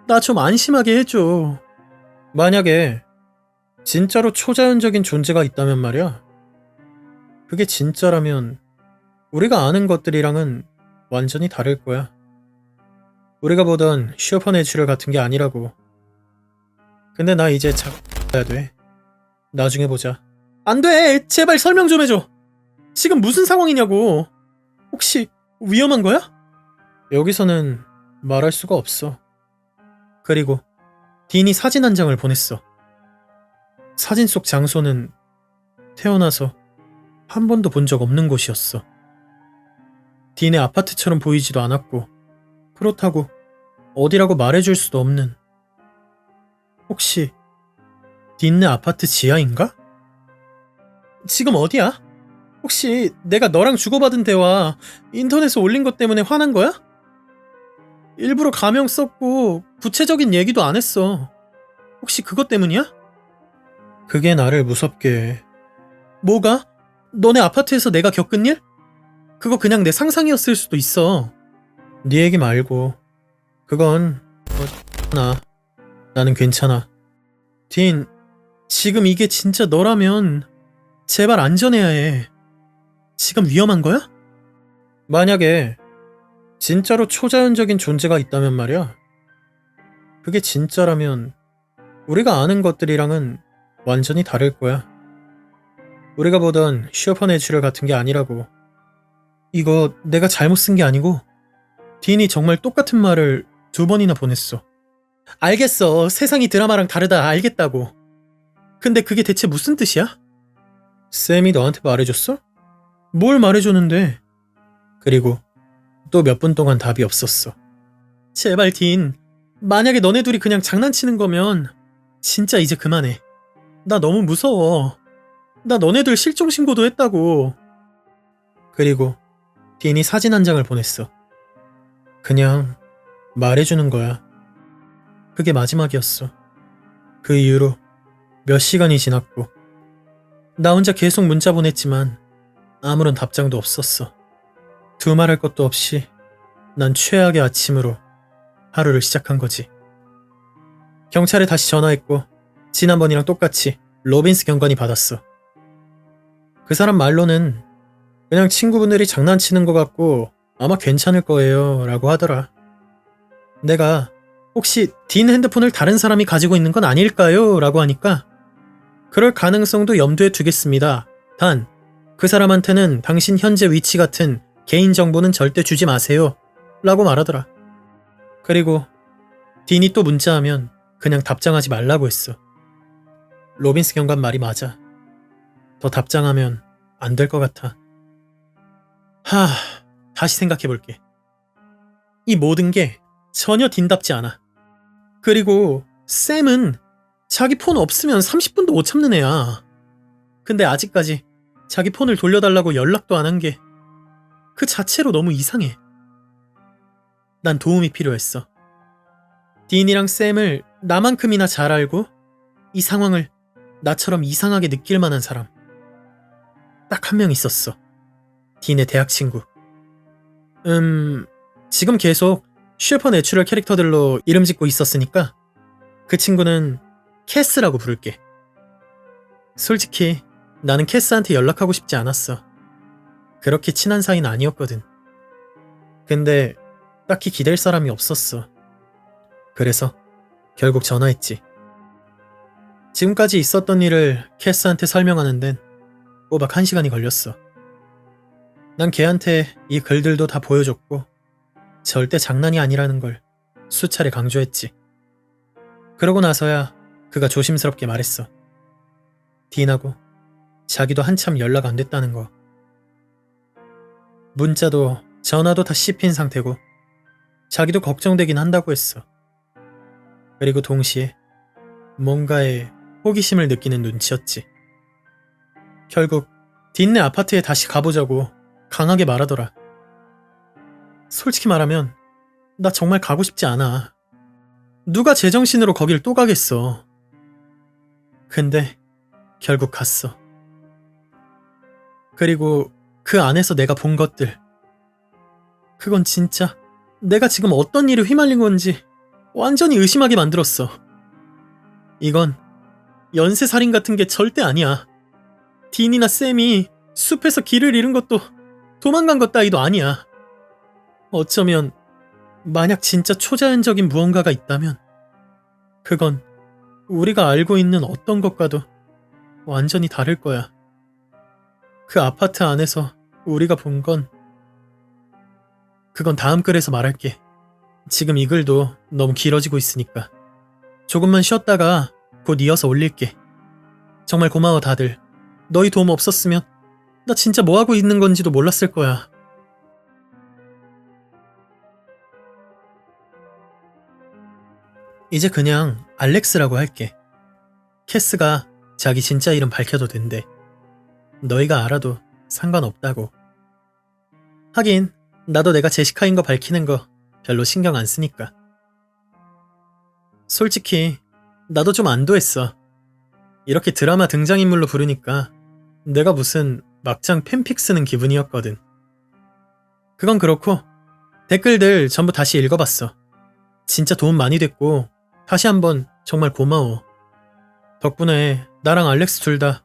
Speaker 1: 나 좀 안심하게 해줘. 만약에 진짜로 초자연적인 존재가 있다면 말이야. 그게 진짜라면 우리가 아는 것들이랑은 완전히 다를 거야. 우리가 보던 슈퍼내추럴 같은 게 아니라고. 근데 나 이제 가야 돼. 나중에 보자. 안 돼! 제발 설명 좀 해줘! 지금 무슨 상황이냐고! 혹시 위험한 거야? 여기서는 말할 수가 없어. 그리고 딘이 사진 한 장을 보냈어. 사진 속 장소는 태어나서 한 번도 본 적 없는 곳이었어. 딘의 아파트처럼 보이지도 않았고 그렇다고 어디라고 말해줄 수도 없는. 혹시 딘네 아파트 지하인가? 지금 어디야? 혹시 내가 너랑 주고받은 대화 인터넷에 올린 것 때문에 화난 거야? 일부러 가명 썼고 구체적인 얘기도 안 했어. 혹시 그것 때문이야? 그게 나를 무섭게 해. 뭐가? 너네 아파트에서 내가 겪은 일? 그거 그냥 내 상상이었을 수도 있어. 네 얘기 말고. 그건 나는 괜찮아. 딘, 지금 이게 진짜 너라면 제발 안전해야 해. 지금 위험한 거야? 만약에 진짜로 초자연적인 존재가 있다면 말이야. 그게 진짜라면 우리가 아는 것들이랑은 완전히 다를 거야. 우리가 보던 슈퍼내추럴 같은 게 아니라고. 이거 내가 잘못 쓴 게 아니고 딘이 정말 똑같은 말을 2번이나 보냈어. 알겠어. 세상이 드라마랑 다르다. 알겠다고. 근데 그게 대체 무슨 뜻이야? 쌤이 너한테 말해줬어? 뭘 말해줬는데? 그리고 또 몇 분 동안 답이 없었어. 제발 딘. 만약에 너네 둘이 그냥 장난치는 거면 진짜 이제 그만해. 나 너무 무서워. 나 너네들 실종 신고도 했다고. 그리고 딘이 사진 한 장을 보냈어. 그냥 말해주는 거야. 그게 마지막이었어. 그 이후로 몇 시간이 지났고 나 혼자 계속 문자 보냈지만 아무런 답장도 없었어. 두말할 것도 없이 난 최악의 아침으로 하루를 시작한 거지. 경찰에 다시 전화했고 지난번이랑 똑같이 로빈스 경관이 받았어. 그 사람 말로는 그냥 친구분들이 장난치는 것 같고 아마 괜찮을 거예요 라고 하더라. 내가 혹시 딘 핸드폰을 다른 사람이 가지고 있는 건 아닐까요? 라고 하니까 그럴 가능성도 염두에 두겠습니다. 단, 그 사람한테는 당신 현재 위치 같은 개인정보는 절대 주지 마세요. 라고 말하더라. 그리고 딘이 또 문자하면 그냥 답장하지 말라고 했어. 로빈스 경관 말이 맞아. 더 답장하면 안 될 것 같아. 다시 생각해볼게. 이 모든 게 전혀 딘답지 않아. 그리고 샘은 자기 폰 없으면 30분도 못 참는 애야. 근데 아직까지 자기 폰을 돌려달라고 연락도 안 한 게 그 자체로 너무 이상해. 난 도움이 필요했어. 딘이랑 샘을 나만큼이나 잘 알고 이 상황을 나처럼 이상하게 느낄 만한 사람. 딱 한 명 있었어. 딘의 대학 친구. 지금 계속 슈퍼내추럴 캐릭터들로 이름 짓고 있었으니까 그 친구는 캐스라고 부를게. 솔직히 나는 캐스한테 연락하고 싶지 않았어. 그렇게 친한 사이는 아니었거든. 근데 딱히 기댈 사람이 없었어. 그래서 결국 전화했지. 지금까지 있었던 일을 캐스한테 설명하는 데는 꼬박 1시간이 걸렸어. 난 걔한테 이 글들도 다 보여줬고 절대 장난이 아니라는 걸 수차례 강조했지. 그러고 나서야 그가 조심스럽게 말했어. 딘하고 자기도 한참 연락 안 됐다는 거. 문자도 전화도 다 씹힌 상태고 자기도 걱정되긴 한다고 했어. 그리고 동시에 뭔가에 호기심을 느끼는 눈치였지. 결국 딘네 아파트에 다시 가보자고 강하게 말하더라. 솔직히 말하면 나 정말 가고 싶지 않아. 누가 제정신으로 거길 또 가겠어. 근데 결국 갔어. 그리고 그 안에서 내가 본 것들. 그건 진짜 내가 지금 어떤 일에 휘말린 건지 완전히 의심하게 만들었어. 이건 연쇄살인 같은 게 절대 아니야. 딘이나 샘이 숲에서 길을 잃은 것도 도망간 것 따위도 아니야. 어쩌면 만약 진짜 초자연적인 무언가가 있다면 그건 우리가 알고 있는 어떤 것과도 완전히 다를 거야. 그 아파트 안에서 우리가 본 건 그건 다음 글에서 말할게. 지금 이 글도 너무 길어지고 있으니까 조금만 쉬었다가 곧 이어서 올릴게. 정말 고마워 다들. 너희 도움 없었으면 나 진짜 뭐하고 있는 건지도 몰랐을 거야. 이제 그냥 알렉스라고 할게. 캐스가 자기 진짜 이름 밝혀도 된대. 너희가 알아도 상관없다고. 하긴 나도 내가 제시카인 거 밝히는 거 별로 신경 안 쓰니까. 솔직히 나도 좀 안도했어. 이렇게 드라마 등장인물로 부르니까 내가 무슨 막장 팬픽 쓰는 기분이었거든. 그건 그렇고 댓글들 전부 다시 읽어봤어. 진짜 도움 많이 됐고 다시 한번 정말 고마워. 덕분에 나랑 알렉스 둘 다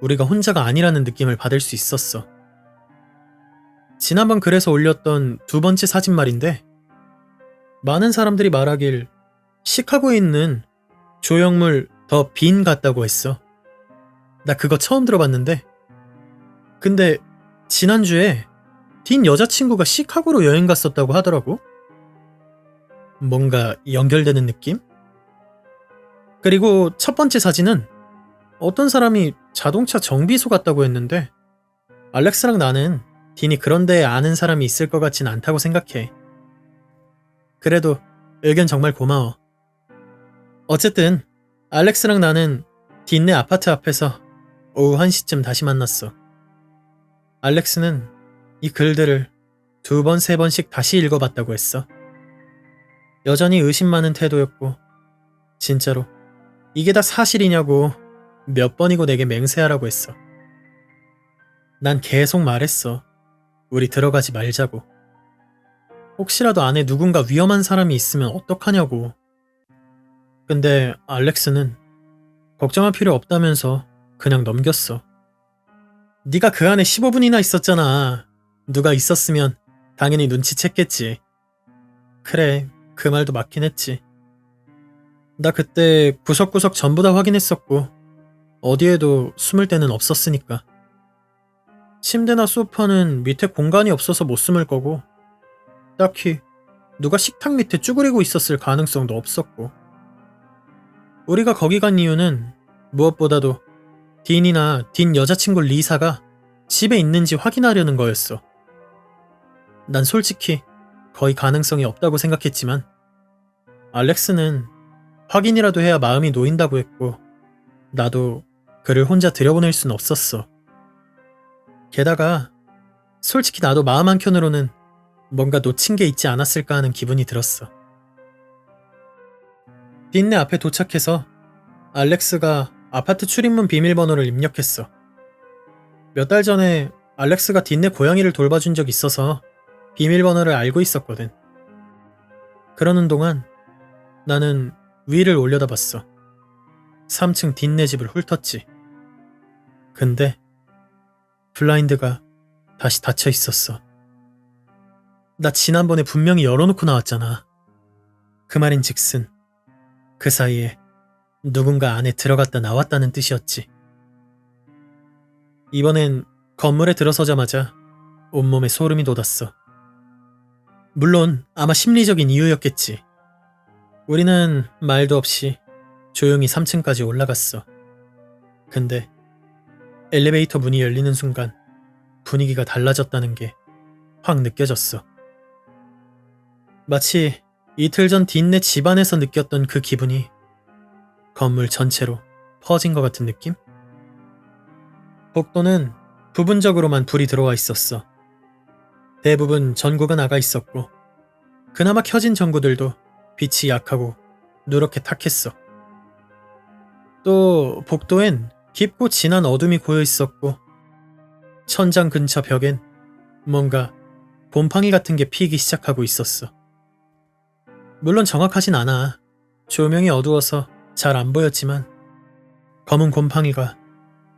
Speaker 1: 우리가 혼자가 아니라는 느낌을 받을 수 있었어. 지난번 글에서 올렸던 두 번째 사진 말인데 많은 사람들이 말하길 시카고에 있는 조형물 더 빈 같다고 했어. 나 그거 처음 들어봤는데 근데 지난주에 딘 여자친구가 시카고로 여행 갔었다고 하더라고. 뭔가 연결되는 느낌? 그리고 첫 번째 사진은 어떤 사람이 자동차 정비소 같다고 했는데 알렉스랑 나는 딘이 그런 데에 아는 사람이 있을 것 같진 않다고 생각해. 그래도 의견 정말 고마워. 어쨌든 알렉스랑 나는 딘네 아파트 앞에서 오후 1시쯤 다시 만났어. 알렉스는 이 글들을 2번, 3번씩 다시 읽어봤다고 했어. 여전히 의심 많은 태도였고 진짜로 이게 다 사실이냐고 몇 번이고 내게 맹세하라고 했어. 난 계속 말했어. 우리 들어가지 말자고. 혹시라도 안에 누군가 위험한 사람이 있으면 어떡하냐고. 근데 알렉스는 걱정할 필요 없다면서 그냥 넘겼어. 네가 그 안에 15분이나 있었잖아. 누가 있었으면 당연히 눈치챘겠지. 그래, 그 말도 맞긴 했지. 나 그때 구석구석 전부 다 확인했었고 어디에도 숨을 데는 없었으니까. 침대나 소파는 밑에 공간이 없어서 못 숨을 거고 딱히 누가 식탁 밑에 쭈그리고 있었을 가능성도 없었고 우리가 거기 간 이유는 무엇보다도 딘이나 딘 여자친구 리사가 집에 있는지 확인하려는 거였어. 난 솔직히 거의 가능성이 없다고 생각했지만 알렉스는 확인이라도 해야 마음이 놓인다고 했고 나도 그를 혼자 들여보낼 순 없었어. 게다가 솔직히 나도 마음 한켠으로는 뭔가 놓친 게 있지 않았을까 하는 기분이 들었어. 딘네 앞에 도착해서 알렉스가 아파트 출입문 비밀번호를 입력했어. 몇 달 전에 알렉스가 딘네 고양이를 돌봐준 적 있어서 비밀번호를 알고 있었거든. 그러는 동안 나는 위를 올려다봤어. 3층 딘네 집을 훑었지. 근데 블라인드가 다시 닫혀 있었어. 나 지난번에 분명히 열어놓고 나왔잖아. 그 말인즉슨 그 사이에 누군가 안에 들어갔다 나왔다는 뜻이었지. 이번엔 건물에 들어서자마자 온몸에 소름이 돋았어. 물론 아마 심리적인 이유였겠지. 우리는 말도 없이 조용히 3층까지 올라갔어. 근데 엘리베이터 문이 열리는 순간 분위기가 달라졌다는 게 확 느껴졌어. 마치 이틀 전 딘네 집안에서 느꼈던 그 기분이 건물 전체로 퍼진 것 같은 느낌? 복도는 부분적으로만 불이 들어와 있었어. 대부분 전구가 나가 있었고 그나마 켜진 전구들도 빛이 약하고 누렇게 탁했어. 또 복도엔 깊고 진한 어둠이 고여 있었고 천장 근처 벽엔 뭔가 곰팡이 같은 게 피기 시작하고 있었어. 물론 정확하진 않아. 조명이 어두워서 잘 안 보였지만 검은 곰팡이가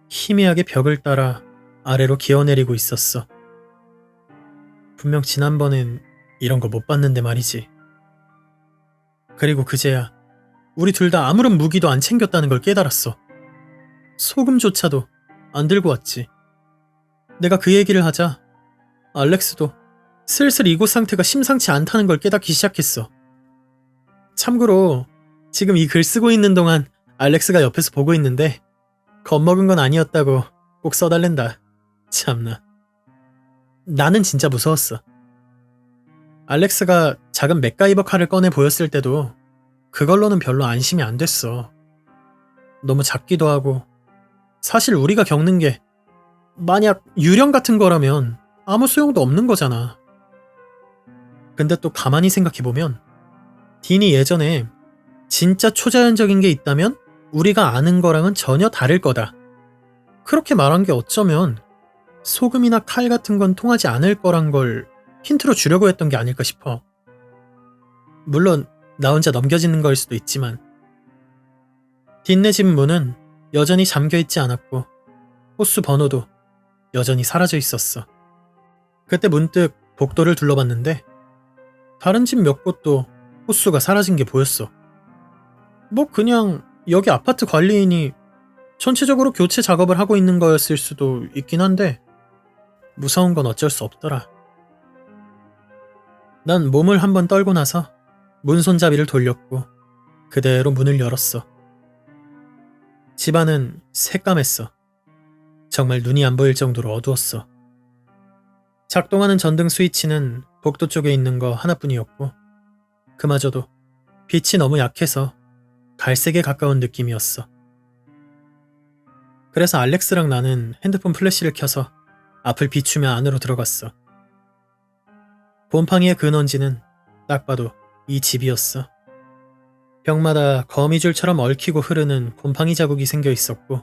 Speaker 1: 희미하게 벽을 따라 아래로 기어내리고 있었어. 분명 지난번엔 이런 거 못 봤는데 말이지. 그리고 그제야 우리 둘 다 아무런 무기도 안 챙겼다는 걸 깨달았어. 소금조차도 안 들고 왔지. 내가 그 얘기를 하자 알렉스도 슬슬 이곳 상태가 심상치 않다는 걸 깨닫기 시작했어. 참고로 지금 이 글 쓰고 있는 동안 알렉스가 옆에서 보고 있는데 겁먹은 건 아니었다고 꼭 써달랜다. 참나. 나는 진짜 무서웠어. 알렉스가 작은 맥가이버 칼을 꺼내 보였을 때도 그걸로는 별로 안심이 안 됐어. 너무 작기도 하고 사실 우리가 겪는 게 만약 유령 같은 거라면 아무 소용도 없는 거잖아. 근데 또 가만히 생각해보면 딘이 예전에 진짜 초자연적인 게 있다면 우리가 아는 거랑은 전혀 다를 거다. 그렇게 말한 게 어쩌면 소금이나 칼 같은 건 통하지 않을 거란 걸 힌트로 주려고 했던 게 아닐까 싶어. 물론 나 혼자 넘겨지는 거일 수도 있지만 딘네 집 문은 여전히 잠겨있지 않았고 호수 번호도 여전히 사라져 있었어. 그때 문득 복도를 둘러봤는데 다른 집 몇 곳도 호수가 사라진 게 보였어. 뭐 그냥 여기 아파트 관리인이 전체적으로 교체 작업을 하고 있는 거였을 수도 있긴 한데 무서운 건 어쩔 수 없더라. 난 몸을 한번 떨고 나서 문 손잡이를 돌렸고 그대로 문을 열었어. 집안은 새까맸어. 정말 눈이 안 보일 정도로 어두웠어. 작동하는 전등 스위치는 복도 쪽에 있는 거 하나뿐이었고 그마저도 빛이 너무 약해서 갈색에 가까운 느낌이었어. 그래서 알렉스랑 나는 핸드폰 플래시를 켜서 앞을 비추며 안으로 들어갔어. 곰팡이의 근원지는 딱 봐도 이 집이었어. 벽마다 거미줄처럼 얽히고 흐르는 곰팡이 자국이 생겨 있었고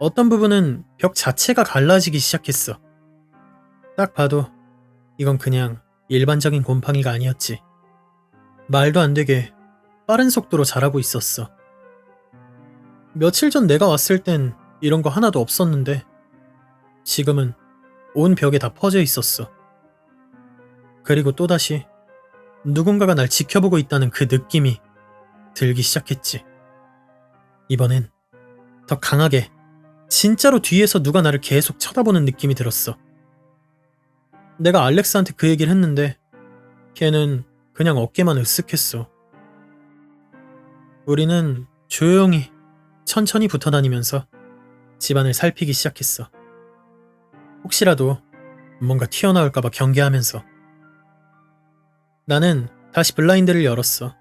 Speaker 1: 어떤 부분은 벽 자체가 갈라지기 시작했어. 딱 봐도 이건 그냥 일반적인 곰팡이가 아니었지. 말도 안 되게 빠른 속도로 자라고 있었어. 며칠 전 내가 왔을 땐 이런 거 하나도 없었는데 지금은 온 벽에 다 퍼져 있었어. 그리고 또다시 누군가가 날 지켜보고 있다는 그 느낌이 들기 시작했지. 이번엔 더 강하게 진짜로 뒤에서 누가 나를 계속 쳐다보는 느낌이 들었어. 내가 알렉스한테 그 얘기를 했는데 걔는 그냥 어깨만 으쓱했어. 우리는 조용히 천천히 붙어다니면서 집안을 살피기 시작했어. 혹시라도 뭔가 튀어나올까봐 경계하면서. 나는 다시 블라인드를 열었어.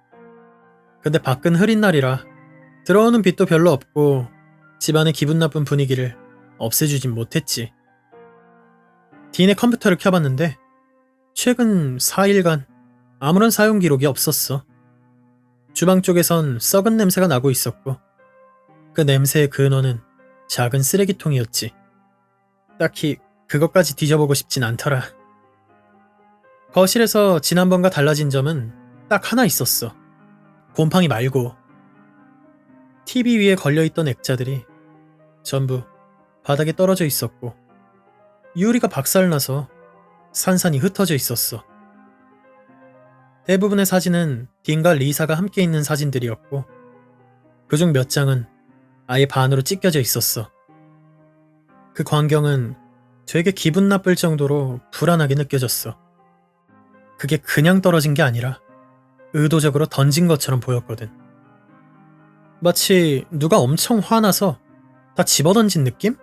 Speaker 1: 근데 밖은 흐린 날이라 들어오는 빛도 별로 없고 집안의 기분 나쁜 분위기를 없애주진 못했지. 딘의 컴퓨터를 켜봤는데 최근 4일간 아무런 사용 기록이 없었어. 주방 쪽에선 썩은 냄새가 나고 있었고 그 냄새의 근원은 작은 쓰레기통이었지. 딱히 그것까지 뒤져보고 싶진 않더라. 거실에서 지난번과 달라진 점은 딱 하나 있었어. 곰팡이 말고. TV 위에 걸려있던 액자들이 전부 바닥에 떨어져 있었고 유리가 박살나서 산산이 흩어져 있었어. 대부분의 사진은 딘과 리사가 함께 있는 사진들이었고 그중 몇 장은 아예 반으로 찢겨져 있었어. 그 광경은 되게 기분 나쁠 정도로 불안하게 느껴졌어. 그게 그냥 떨어진 게 아니라 의도적으로 던진 것처럼 보였거든. 마치 누가 엄청 화나서 다 집어던진 느낌?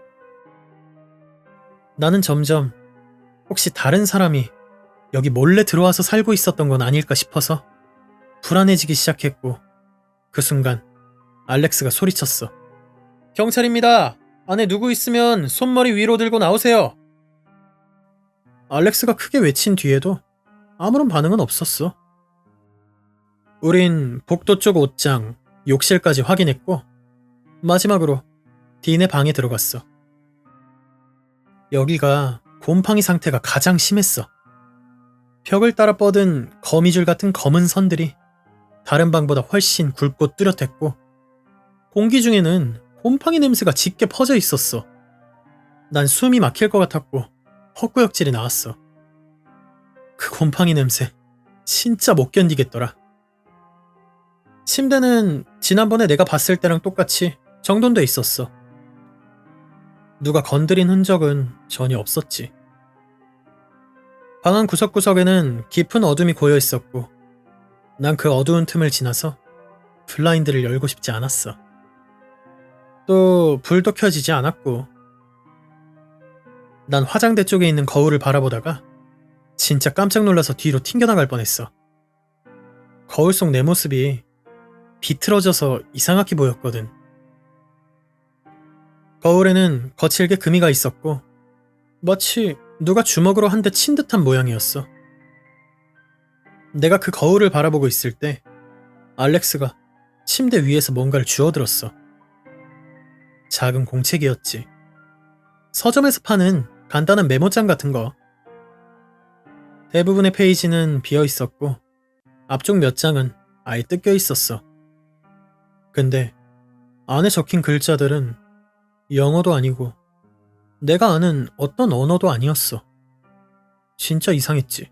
Speaker 1: 나는 점점 혹시 다른 사람이 여기 몰래 들어와서 살고 있었던 건 아닐까 싶어서 불안해지기 시작했고 그 순간 알렉스가 소리쳤어. 경찰입니다. 안에 누구 있으면 손머리 위로 들고 나오세요. 알렉스가 크게 외친 뒤에도 아무런 반응은 없었어. 우린 복도 쪽 옷장, 욕실까지 확인했고 마지막으로 딘의 방에 들어갔어. 여기가 곰팡이 상태가 가장 심했어. 벽을 따라 뻗은 거미줄 같은 검은 선들이 다른 방보다 훨씬 굵고 뚜렷했고 공기 중에는 곰팡이 냄새가 짙게 퍼져 있었어. 난 숨이 막힐 것 같았고 헛구역질이 나왔어. 그 곰팡이 냄새 진짜 못 견디겠더라. 침대는 지난번에 내가 봤을 때랑 똑같이 정돈돼 있었어. 누가 건드린 흔적은 전혀 없었지. 방 안 구석구석에는 깊은 어둠이 고여 있었고 난 그 어두운 틈을 지나서 블라인드를 열고 싶지 않았어. 또 불도 켜지지 않았고 난 화장대 쪽에 있는 거울을 바라보다가 진짜 깜짝 놀라서 뒤로 튕겨나갈 뻔했어. 거울 속 내 모습이 비틀어져서 이상하게 보였거든. 거울에는 거칠게 금이가 있었고 마치 누가 주먹으로 한 대 친 듯한 모양이었어. 내가 그 거울을 바라보고 있을 때 알렉스가 침대 위에서 뭔가를 주워들었어. 작은 공책이었지. 서점에서 파는 간단한 메모장 같은 거. 대부분의 페이지는 비어 있었고 앞쪽 몇 장은 아예 뜯겨 있었어. 근데 안에 적힌 글자들은 영어도 아니고 내가 아는 어떤 언어도 아니었어. 진짜 이상했지.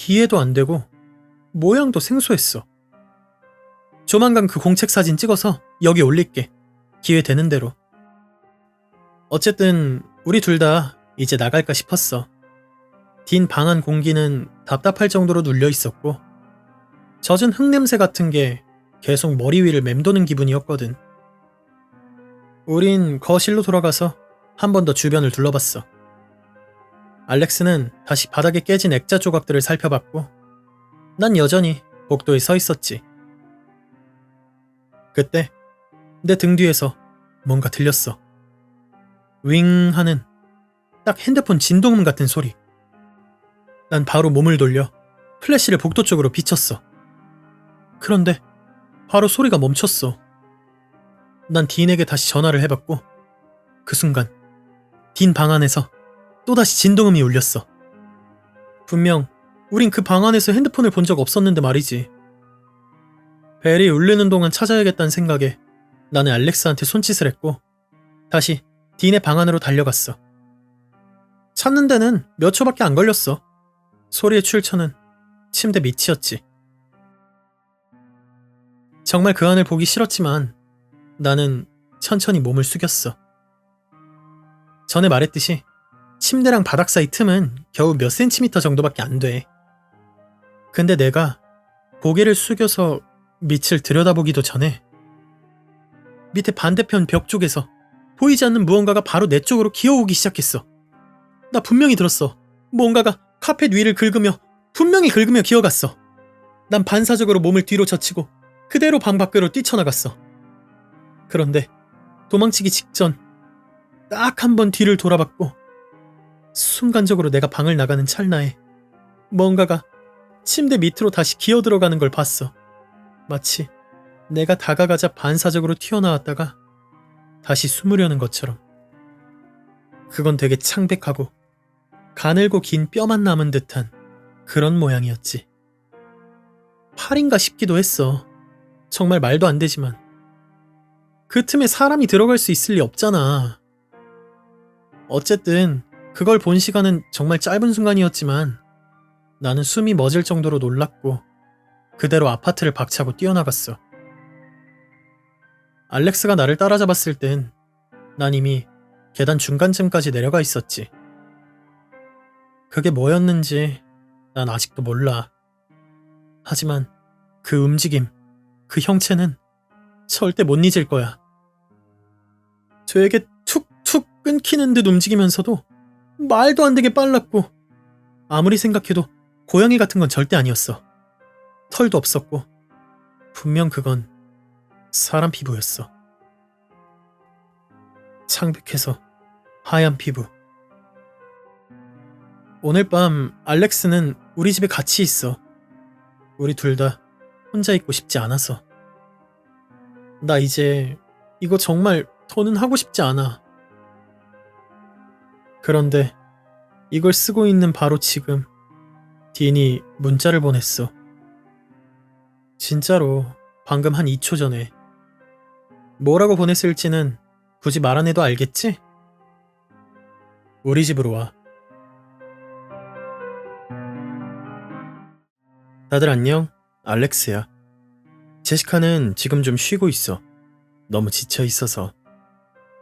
Speaker 1: 이해도 안 되고 모양도 생소했어. 조만간 그 공책 사진 찍어서 여기 올릴게. 기회 되는 대로. 어쨌든 우리 둘 다 이제 나갈까 싶었어. 딘 방 안 공기는 답답할 정도로 눌려 있었고 젖은 흙냄새 같은 게 계속 머리 위를 맴도는 기분이었거든. 우린 거실로 돌아가서 한 번 더 주변을 둘러봤어. 알렉스는 다시 바닥에 깨진 액자 조각들을 살펴봤고 난 여전히 복도에 서 있었지. 그때 내 등 뒤에서 뭔가 들렸어. 윙 하는 딱 핸드폰 진동음 같은 소리. 난 바로 몸을 돌려 플래시를 복도 쪽으로 비췄어. 그런데 바로 소리가 멈췄어. 난 딘에게 다시 전화를 해봤고 그 순간 딘 방 안에서 또다시 진동음이 울렸어. 분명 우린 그 방 안에서 핸드폰을 본 적 없었는데 말이지. 벨이 울리는 동안 찾아야겠다는 생각에 나는 알렉스한테 손짓을 했고 다시 딘의 방 안으로 달려갔어. 찾는 데는 몇 초밖에 안 걸렸어. 소리의 출처는 침대 밑이었지. 정말 그 안을 보기 싫었지만 나는 천천히 몸을 숙였어. 전에 말했듯이 침대랑 바닥 사이 틈은 겨우 몇 센티미터 정도밖에 안 돼. 근데 내가 고개를 숙여서 밑을 들여다보기도 전에 밑에 반대편 벽 쪽에서 보이지 않는 무언가가 바로 내 쪽으로 기어오기 시작했어. 나 분명히 들었어. 뭔가가 카펫 위를 분명히 긁으며 기어갔어. 난 반사적으로 몸을 뒤로 젖히고 그대로 방 밖으로 뛰쳐나갔어. 그런데 도망치기 직전 딱 한 번 뒤를 돌아봤고 순간적으로 내가 방을 나가는 찰나에 뭔가가 침대 밑으로 다시 기어 들어가는 걸 봤어. 마치 내가 다가가자 반사적으로 튀어나왔다가 다시 숨으려는 것처럼. 그건 되게 창백하고 가늘고 긴 뼈만 남은 듯한 그런 모양이었지. 팔인가 싶기도 했어. 정말 말도 안 되지만. 그 틈에 사람이 들어갈 수 있을 리 없잖아. 어쨌든 그걸 본 시간은 정말 짧은 순간이었지만 나는 숨이 멎을 정도로 놀랐고 그대로 아파트를 박차고 뛰어나갔어. 알렉스가 나를 따라잡았을 땐 난 이미 계단 중간쯤까지 내려가 있었지. 그게 뭐였는지 난 아직도 몰라. 하지만 그 움직임, 그 형체는 절대 못 잊을 거야. 되게 툭툭 끊기는 듯 움직이면서도 말도 안 되게 빨랐고 아무리 생각해도 고양이 같은 건 절대 아니었어. 털도 없었고 분명 그건 사람 피부였어. 창백해서 하얀 피부. 오늘 밤 알렉스는 우리 집에 같이 있어. 우리 둘 다 혼자 있고 싶지 않아서. 나 이제 이거 정말 더는 하고 싶지 않아. 그런데 이걸 쓰고 있는 바로 지금 딘이 문자를 보냈어. 진짜로 방금 한 2초 전에. 뭐라고 보냈을지는 굳이 말 안 해도 알겠지? 우리 집으로 와. 다들 안녕? 알렉스야. 제시카는 지금 좀 쉬고 있어. 너무 지쳐 있어서.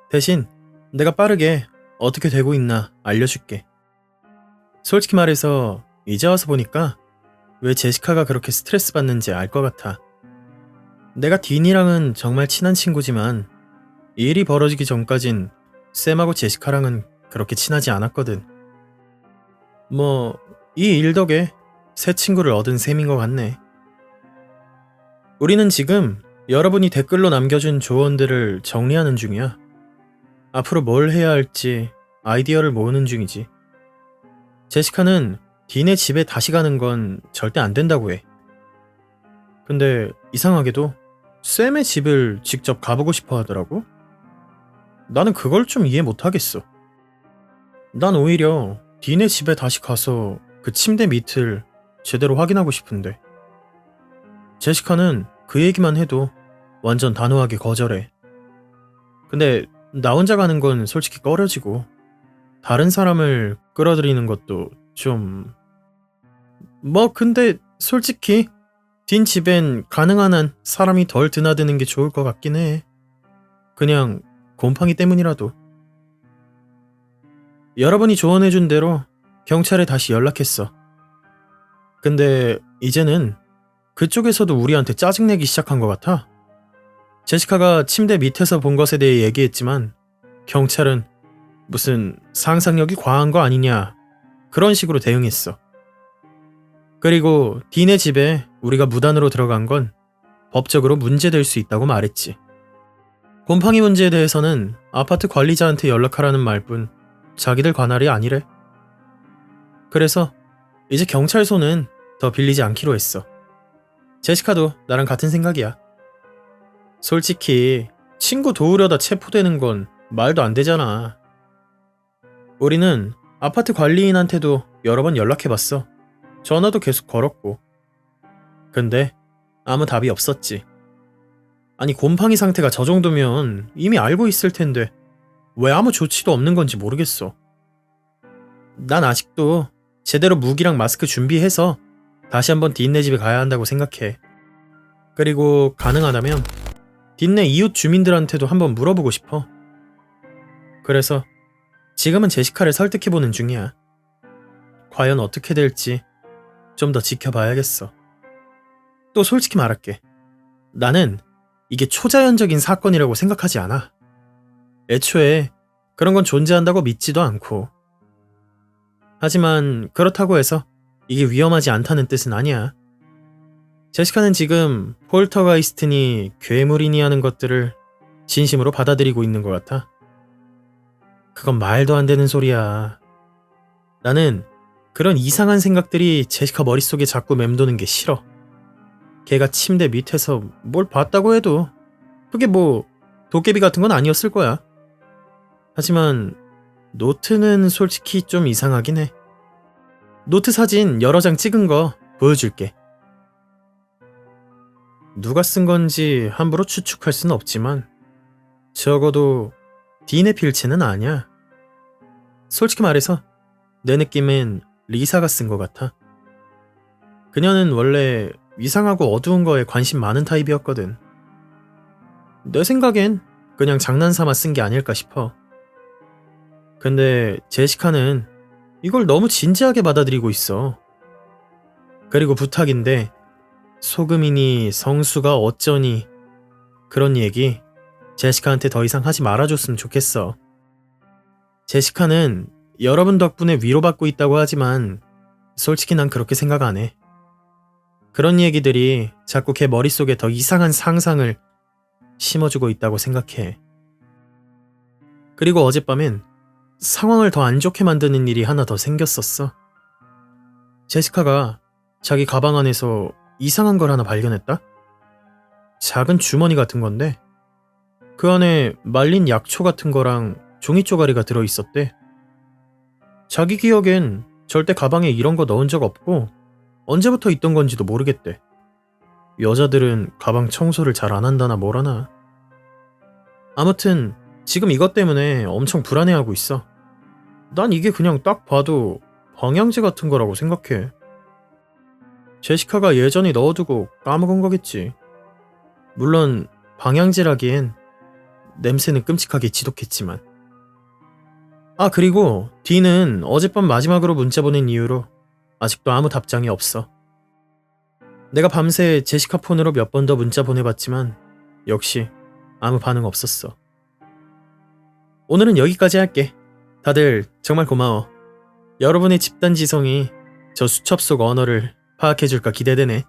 Speaker 1: 대신 내가 빠르게 어떻게 되고 있나 알려줄게. 솔직히 말해서 이제 와서 보니까 왜 제시카가 그렇게 스트레스 받는지 알 것 같아. 내가 딘이랑은 정말 친한 친구지만 이 일이 벌어지기 전까진 샘하고 제시카랑은 그렇게 친하지 않았거든. 뭐, 이 일 덕에 새 친구를 얻은 셈인 것 같네. 우리는 지금 여러분이 댓글로 남겨준 조언들을 정리하는 중이야. 앞으로 뭘 해야 할지 아이디어를 모으는 중이지. 제시카는 딘의 집에 다시 가는 건 절대 안 된다고 해. 근데 이상하게도 샘의 집을 직접 가보고 싶어 하더라고? 나는 그걸 좀 이해 못 하겠어. 난 오히려 딘의 집에 다시 가서 그 침대 밑을 제대로 확인하고 싶은데. 제시카는 그 얘기만 해도 완전 단호하게 거절해. 근데 나 혼자 가는 건 솔직히 꺼려지고 다른 사람을 끌어들이는 것도 좀... 뭐 근데 솔직히 딘 집엔 가능한 한 사람이 덜 드나드는 게 좋을 것 같긴 해. 그냥 곰팡이 때문이라도. 여러분이 조언해준 대로 경찰에 다시 연락했어. 근데 이제는 그쪽에서도 우리한테 짜증내기 시작한 것 같아. 제시카가 침대 밑에서 본 것에 대해 얘기했지만 경찰은 무슨 상상력이 과한 거 아니냐 그런 식으로 대응했어. 그리고 딘의 집에 우리가 무단으로 들어간 건 법적으로 문제될 수 있다고 말했지. 곰팡이 문제에 대해서는 아파트 관리자한테 연락하라는 말뿐 자기들 관할이 아니래. 그래서 이제 경찰서는 더 빌리지 않기로 했어. 제시카도 나랑 같은 생각이야. 솔직히 친구 도우려다 체포되는 건 말도 안 되잖아. 우리는 아파트 관리인한테도 여러 번 연락해봤어. 전화도 계속 걸었고. 근데 아무 답이 없었지. 아니 곰팡이 상태가 저 정도면 이미 알고 있을 텐데 왜 아무 조치도 없는 건지 모르겠어. 난 아직도 제대로 무기랑 마스크 준비해서 다시 한번 딘네 집에 가야 한다고 생각해. 그리고 가능하다면 딘네 이웃 주민들한테도 한번 물어보고 싶어. 그래서 지금은 제시카를 설득해보는 중이야. 과연 어떻게 될지 좀 더 지켜봐야겠어. 또 솔직히 말할게. 나는 이게 초자연적인 사건이라고 생각하지 않아. 애초에 그런 건 존재한다고 믿지도 않고. 하지만 그렇다고 해서 이게 위험하지 않다는 뜻은 아니야. 제시카는 지금 폴터가이스트니 괴물이니 하는 것들을 진심으로 받아들이고 있는 것 같아. 그건 말도 안 되는 소리야. 나는 그런 이상한 생각들이 제시카 머릿속에 자꾸 맴도는 게 싫어. 걔가 침대 밑에서 뭘 봤다고 해도 그게 뭐 도깨비 같은 건 아니었을 거야. 하지만 노트는 솔직히 좀 이상하긴 해. 노트 사진 여러 장 찍은 거 보여줄게. 누가 쓴 건지 함부로 추측할 순 없지만 적어도 딘의 필체는 아니야. 솔직히 말해서 내 느낌엔 리사가 쓴 것 같아. 그녀는 원래 이상하고 어두운 거에 관심 많은 타입이었거든. 내 생각엔 그냥 장난삼아 쓴 게 아닐까 싶어. 근데 제시카는 이걸 너무 진지하게 받아들이고 있어. 그리고 부탁인데 소금이니 성수가 어쩌니 그런 얘기 제시카한테 더 이상 하지 말아줬으면 좋겠어. 제시카는 여러분 덕분에 위로받고 있다고 하지만 솔직히 난 그렇게 생각 안 해. 그런 얘기들이 자꾸 걔 머릿속에 더 이상한 상상을 심어주고 있다고 생각해. 그리고 어젯밤엔 상황을 더 안 좋게 만드는 일이 하나 더 생겼었어. 제시카가 자기 가방 안에서 이상한 걸 하나 발견했다? 작은 주머니 같은 건데 그 안에 말린 약초 같은 거랑 종이 쪼가리가 들어있었대. 자기 기억엔 절대 가방에 이런 거 넣은 적 없고 언제부터 있던 건지도 모르겠대. 여자들은 가방 청소를 잘 안 한다나 뭐라나. 아무튼 지금 이것 때문에 엄청 불안해하고 있어. 난 이게 그냥 딱 봐도 방향제 같은 거라고 생각해. 제시카가 예전에 넣어두고 까먹은 거겠지. 물론 방향제라기엔 냄새는 끔찍하게 지독했지만. 아, 그리고 D는 어젯밤 마지막으로 문자 보낸 이후로 아직도 아무 답장이 없어. 내가 밤새 제시카 폰으로 몇 번 더 문자 보내봤지만 역시 아무 반응 없었어. 오늘은 여기까지 할게. 다들 정말 고마워. 여러분의 집단지성이 저 수첩 속 언어를 파악해줄까 기대되네.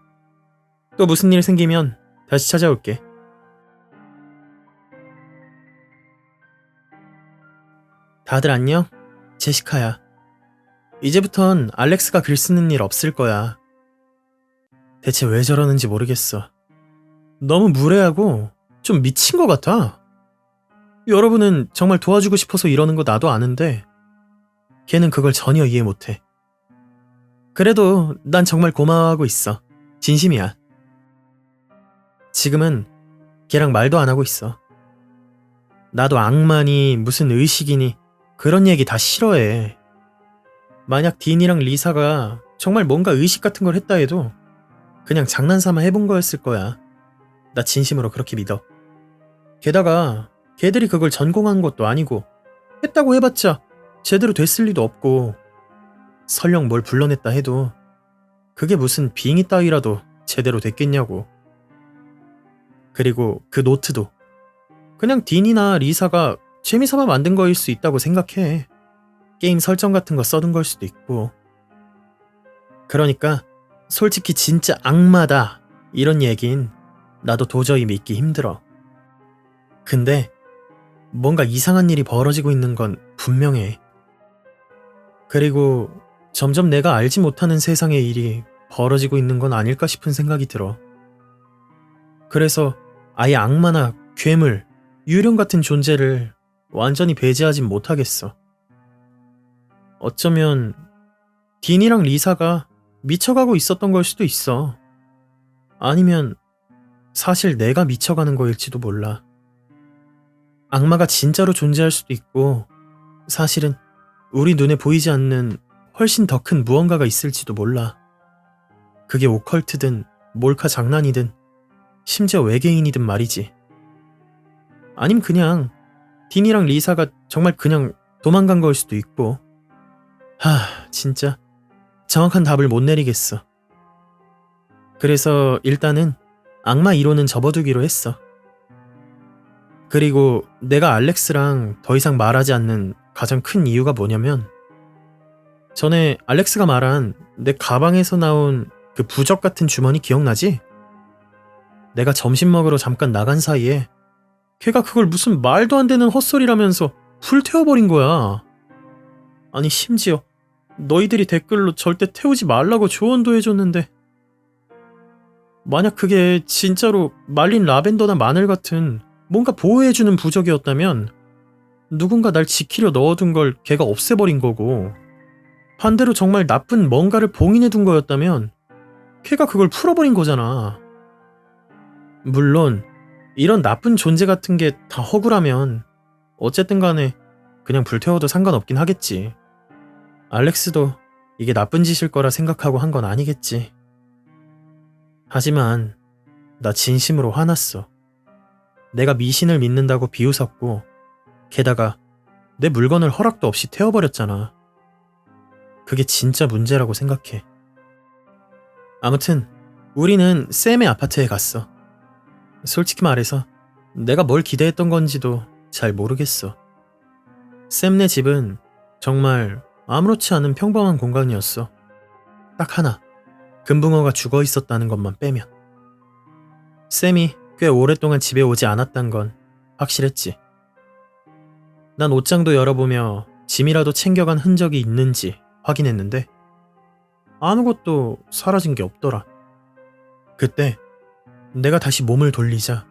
Speaker 1: 또 무슨 일 생기면 다시 찾아올게. 다들 안녕? 제시카야. 이제부턴 알렉스가 글 쓰는 일 없을 거야. 대체 왜 저러는지 모르겠어. 너무 무례하고 좀 미친 것 같아. 여러분은 정말 도와주고 싶어서 이러는 거 나도 아는데 걔는 그걸 전혀 이해 못해. 그래도 난 정말 고마워하고 있어. 진심이야. 지금은 걔랑 말도 안 하고 있어. 나도 악마니 무슨 의식이니 그런 얘기 다 싫어해. 만약 딘이랑 리사가 정말 뭔가 의식 같은 걸 했다 해도 그냥 장난삼아 해본 거였을 거야. 나 진심으로 그렇게 믿어. 게다가 걔들이 그걸 전공한 것도 아니고 했다고 해봤자 제대로 됐을 리도 없고 설령 뭘 불러냈다 해도 그게 무슨 빙의 따위라도 제대로 됐겠냐고. 그리고 그 노트도 그냥 딘이나 리사가 재미삼아 만든 거일 수 있다고 생각해. 게임 설정 같은 거 써둔 걸 수도 있고. 그러니까 솔직히 진짜 악마다 이런 얘긴 나도 도저히 믿기 힘들어. 근데 뭔가 이상한 일이 벌어지고 있는 건 분명해. 그리고 점점 내가 알지 못하는 세상의 일이 벌어지고 있는 건 아닐까 싶은 생각이 들어. 그래서 아예 악마나 괴물, 유령 같은 존재를 완전히 배제하진 못하겠어. 어쩌면 딘이랑 리사가 미쳐가고 있었던 걸 수도 있어. 아니면 사실 내가 미쳐가는 거일지도 몰라. 악마가 진짜로 존재할 수도 있고 사실은 우리 눈에 보이지 않는 훨씬 더 큰 무언가가 있을지도 몰라. 그게 오컬트든 몰카 장난이든 심지어 외계인이든 말이지. 아님 그냥 딘이랑 리사가 정말 그냥 도망간 걸 수도 있고. 진짜 정확한 답을 못 내리겠어. 그래서 일단은 악마 이론은 접어두기로 했어. 그리고 내가 알렉스랑 더 이상 말하지 않는 가장 큰 이유가 뭐냐면 전에 알렉스가 말한 내 가방에서 나온 그 부적 같은 주머니 기억나지? 내가 점심 먹으러 잠깐 나간 사이에 걔가 그걸 무슨 말도 안 되는 헛소리라면서 불태워버린 거야. 아니 심지어 너희들이 댓글로 절대 태우지 말라고 조언도 해줬는데 만약 그게 진짜로 말린 라벤더나 마늘 같은 뭔가 보호해주는 부적이었다면 누군가 날 지키려 넣어둔 걸 걔가 없애버린 거고, 반대로 정말 나쁜 뭔가를 봉인해둔 거였다면 걔가 그걸 풀어버린 거잖아. 물론 이런 나쁜 존재 같은 게 다 허구라면 어쨌든 간에 그냥 불태워도 상관없긴 하겠지. 알렉스도 이게 나쁜 짓일 거라 생각하고 한 건 아니겠지. 하지만 나 진심으로 화났어. 내가 미신을 믿는다고 비웃었고 게다가 내 물건을 허락도 없이 태워버렸잖아. 그게 진짜 문제라고 생각해. 아무튼 우리는 샘의 아파트에 갔어. 솔직히 말해서 내가 뭘 기대했던 건지도 잘 모르겠어. 샘네 집은 정말 아무렇지 않은 평범한 공간이었어. 딱 하나, 금붕어가 죽어 있었다는 것만 빼면. 샘이 꽤 오랫동안 집에 오지 않았단 건 확실했지. 난 옷장도 열어보며 짐이라도 챙겨간 흔적이 있는지 확인했는데 아무것도 사라진 게 없더라. 그때 내가 다시 몸을 돌리자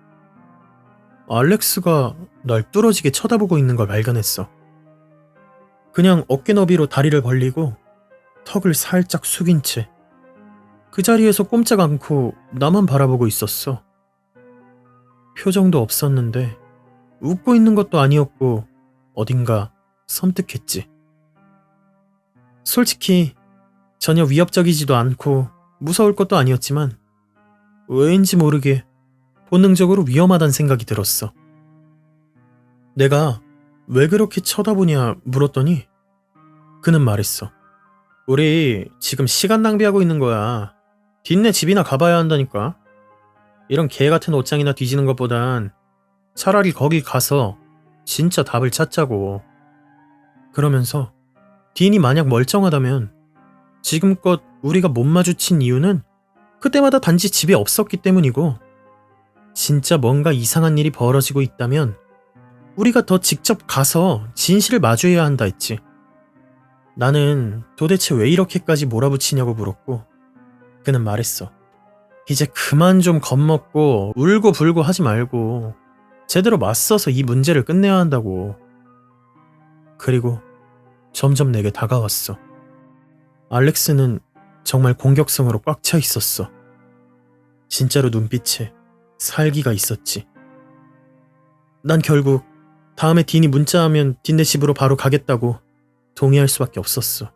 Speaker 1: 알렉스가 날 뚫어지게 쳐다보고 있는 걸 발견했어. 그냥 어깨 너비로 다리를 벌리고 턱을 살짝 숙인 채 그 자리에서 꼼짝 않고 나만 바라보고 있었어. 표정도 없었는데 웃고 있는 것도 아니었고 어딘가 섬뜩했지. 솔직히 전혀 위협적이지도 않고 무서울 것도 아니었지만 왜인지 모르게 본능적으로 위험하다는 생각이 들었어. 내가 왜 그렇게 쳐다보냐 물었더니 그는 말했어. 우리 지금 시간 낭비하고 있는 거야. 뒷내 집이나 가봐야 한다니까. 이런 개 같은 옷장이나 뒤지는 것보단 차라리 거기 가서 진짜 답을 찾자고. 그러면서 딘이 만약 멀쩡하다면 지금껏 우리가 못 마주친 이유는 그때마다 단지 집에 없었기 때문이고 진짜 뭔가 이상한 일이 벌어지고 있다면 우리가 더 직접 가서 진실을 마주해야 한다 했지. 나는 도대체 왜 이렇게까지 몰아붙이냐고 물었고 그는 말했어. 이제 그만 좀 겁먹고 울고 불고 하지 말고 제대로 맞서서 이 문제를 끝내야 한다고. 그리고 점점 내게 다가왔어. 알렉스는 정말 공격성으로 꽉 차 있었어. 진짜로 눈빛에 살기가 있었지. 난 결국 다음에 딘이 문자하면 딘네 집으로 바로 가겠다고 동의할 수밖에 없었어.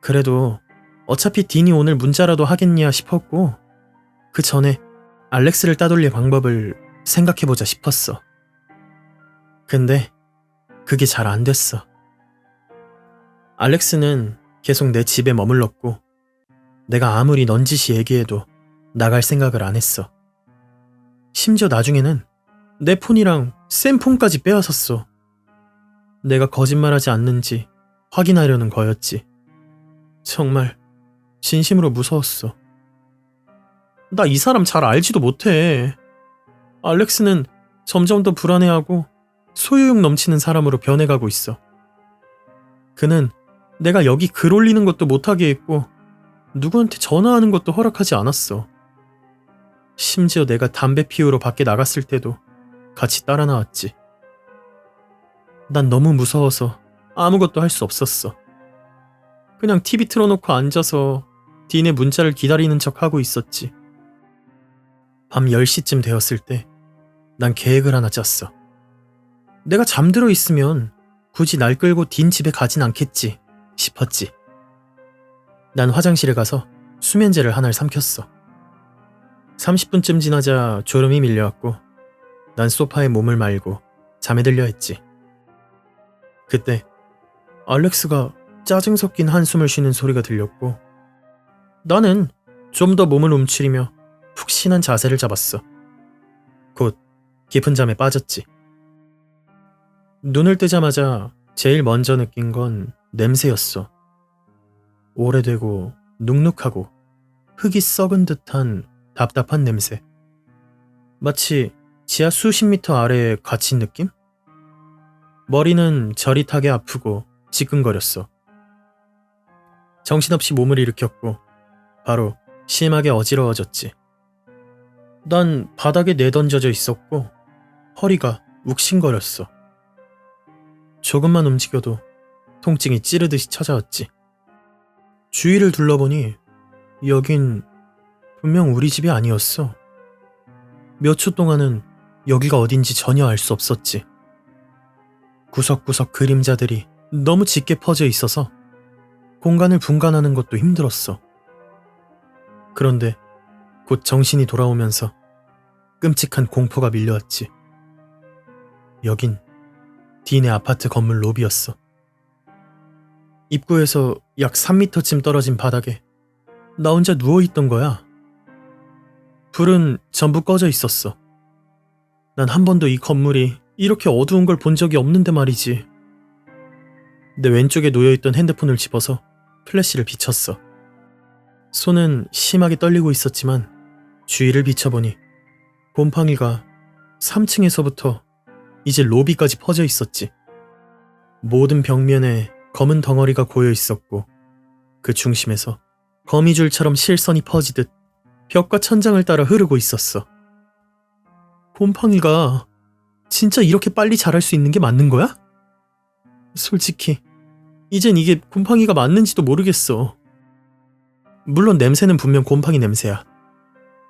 Speaker 1: 그래도 어차피 딘이 오늘 문자라도 하겠냐 싶었고 그 전에 알렉스를 따돌릴 방법을 생각해보자 싶었어. 근데 그게 잘 안 됐어. 알렉스는 계속 내 집에 머물렀고 내가 아무리 넌지시 얘기해도 나갈 생각을 안 했어. 심지어 나중에는 내 폰이랑 쌤 폰까지 빼앗았어. 내가 거짓말하지 않는지 확인하려는 거였지. 정말 진심으로 무서웠어. 나 이 사람 잘 알지도 못해. 알렉스는 점점 더 불안해하고 소유욕 넘치는 사람으로 변해가고 있어. 그는 내가 여기 글 올리는 것도 못하게 했고 누구한테 전화하는 것도 허락하지 않았어. 심지어 내가 담배 피우러 밖에 나갔을 때도 같이 따라 나왔지. 난 너무 무서워서 아무것도 할 수 없었어. 그냥 TV 틀어놓고 앉아서 딘의 문자를 기다리는 척 하고 있었지. 밤 10시쯤 되었을 때 난 계획을 하나 짰어. 내가 잠들어 있으면 굳이 날 끌고 딘 집에 가진 않겠지 싶었지. 난 화장실에 가서 수면제를 하나를 삼켰어. 30분쯤 지나자 졸음이 밀려왔고 난 소파에 몸을 말고 잠에 들려 했지. 그때 알렉스가 짜증 섞인 한숨을 쉬는 소리가 들렸고 나는 좀 더 몸을 움츠리며 푹신한 자세를 잡았어. 곧 깊은 잠에 빠졌지. 눈을 뜨자마자 제일 먼저 느낀 건 냄새였어. 오래되고 눅눅하고 흙이 썩은 듯한 답답한 냄새. 마치 지하 수십 미터 아래에 갇힌 느낌? 머리는 저릿하게 아프고 지끈거렸어. 정신없이 몸을 일으켰고 바로 심하게 어지러워졌지. 난 바닥에 내던져져 있었고 허리가 욱신거렸어. 조금만 움직여도 통증이 찌르듯이 찾아왔지. 주위를 둘러보니 여긴 분명 우리 집이 아니었어. 몇 초 동안은 여기가 어딘지 전혀 알 수 없었지. 구석구석 그림자들이 너무 짙게 퍼져 있어서 공간을 분간하는 것도 힘들었어. 그런데 곧 정신이 돌아오면서 끔찍한 공포가 밀려왔지. 여긴 딘의 아파트 건물 로비였어. 입구에서 약 3m쯤 떨어진 바닥에 나 혼자 누워있던 거야. 불은 전부 꺼져 있었어. 난 한 번도 이 건물이 이렇게 어두운 걸 본 적이 없는데 말이지. 내 왼쪽에 놓여있던 핸드폰을 집어서 플래시를 비췄어. 손은 심하게 떨리고 있었지만 주위를 비춰보니 곰팡이가 3층에서부터 이제 로비까지 퍼져 있었지. 모든 벽면에 검은 덩어리가 고여 있었고 그 중심에서 거미줄처럼 실선이 퍼지듯 벽과 천장을 따라 흐르고 있었어. 곰팡이가 진짜 이렇게 빨리 자랄 수 있는 게 맞는 거야? 솔직히 이젠 이게 곰팡이가 맞는지도 모르겠어. 물론 냄새는 분명 곰팡이 냄새야.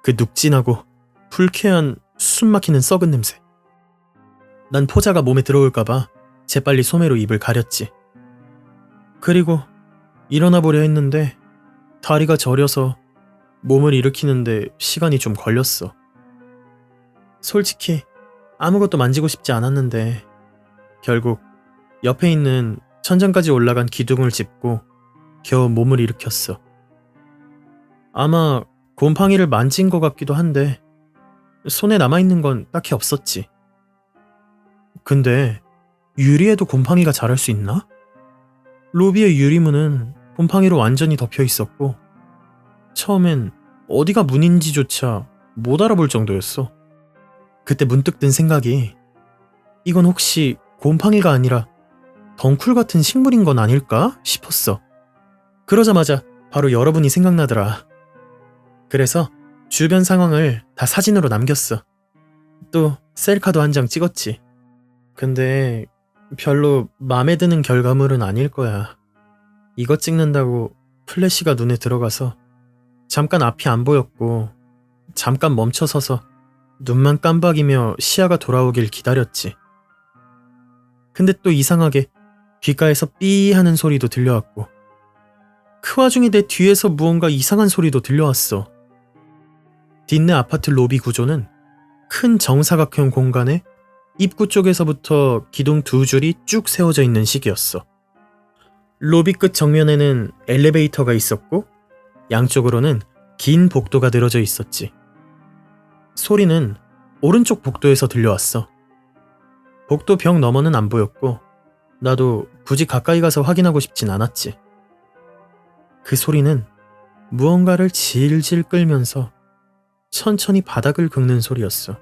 Speaker 1: 그 눅진하고 불쾌한 숨 막히는 썩은 냄새. 난 포자가 몸에 들어올까봐 재빨리 소매로 입을 가렸지. 그리고 일어나 보려 했는데 다리가 저려서 몸을 일으키는데 시간이 좀 걸렸어. 솔직히 아무것도 만지고 싶지 않았는데 결국 옆에 있는 천장까지 올라간 기둥을 짚고 겨우 몸을 일으켰어. 아마 곰팡이를 만진 것 같기도 한데 손에 남아있는 건 딱히 없었지. 근데 유리에도 곰팡이가 자랄 수 있나? 로비의 유리문은 곰팡이로 완전히 덮여 있었고 처음엔 어디가 문인지조차 못 알아볼 정도였어. 그때 문득 든 생각이 이건 혹시 곰팡이가 아니라 덩쿨 같은 식물인 건 아닐까 싶었어. 그러자마자 바로 여러분이 생각나더라. 그래서 주변 상황을 다 사진으로 남겼어. 또 셀카도 한 장 찍었지. 근데 별로 맘에 드는 결과물은 아닐 거야. 이거 찍는다고 플래시가 눈에 들어가서 잠깐 앞이 안 보였고 잠깐 멈춰서서 눈만 깜박이며 시야가 돌아오길 기다렸지. 근데 또 이상하게 귓가에서 삐 하는 소리도 들려왔고 그 와중에 내 뒤에서 무언가 이상한 소리도 들려왔어. 뒷내 아파트 로비 구조는 큰 정사각형 공간에 입구 쪽에서부터 기둥 두 줄이 쭉 세워져 있는 식이었어. 로비 끝 정면에는 엘리베이터가 있었고 양쪽으로는 긴 복도가 늘어져 있었지. 소리는 오른쪽 복도에서 들려왔어. 복도 벽 너머는 안 보였고 나도 굳이 가까이 가서 확인하고 싶진 않았지. 그 소리는 무언가를 질질 끌면서 천천히 바닥을 긁는 소리였어.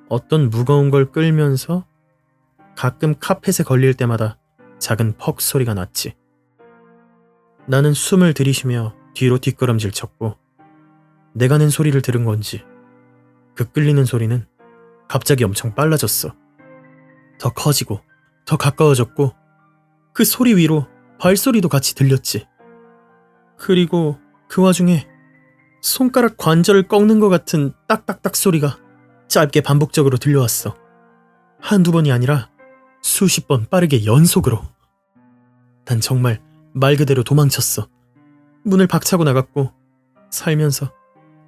Speaker 1: 어떤 무거운 걸 끌면서 가끔 카펫에 걸릴 때마다 작은 퍽 소리가 났지. 나는 숨을 들이쉬며 뒤로 뒷걸음질 쳤고 내가 낸 소리를 들은 건지 그 끌리는 소리는 갑자기 엄청 빨라졌어. 더 커지고 더 가까워졌고 그 소리 위로 발소리도 같이 들렸지. 그리고 그 와중에 손가락 관절을 꺾는 것 같은 딱딱딱 소리가 짧게 반복적으로 들려왔어. 한두 번이 아니라 수십 번 빠르게 연속으로. 난 정말 말 그대로 도망쳤어. 문을 박차고 나갔고 살면서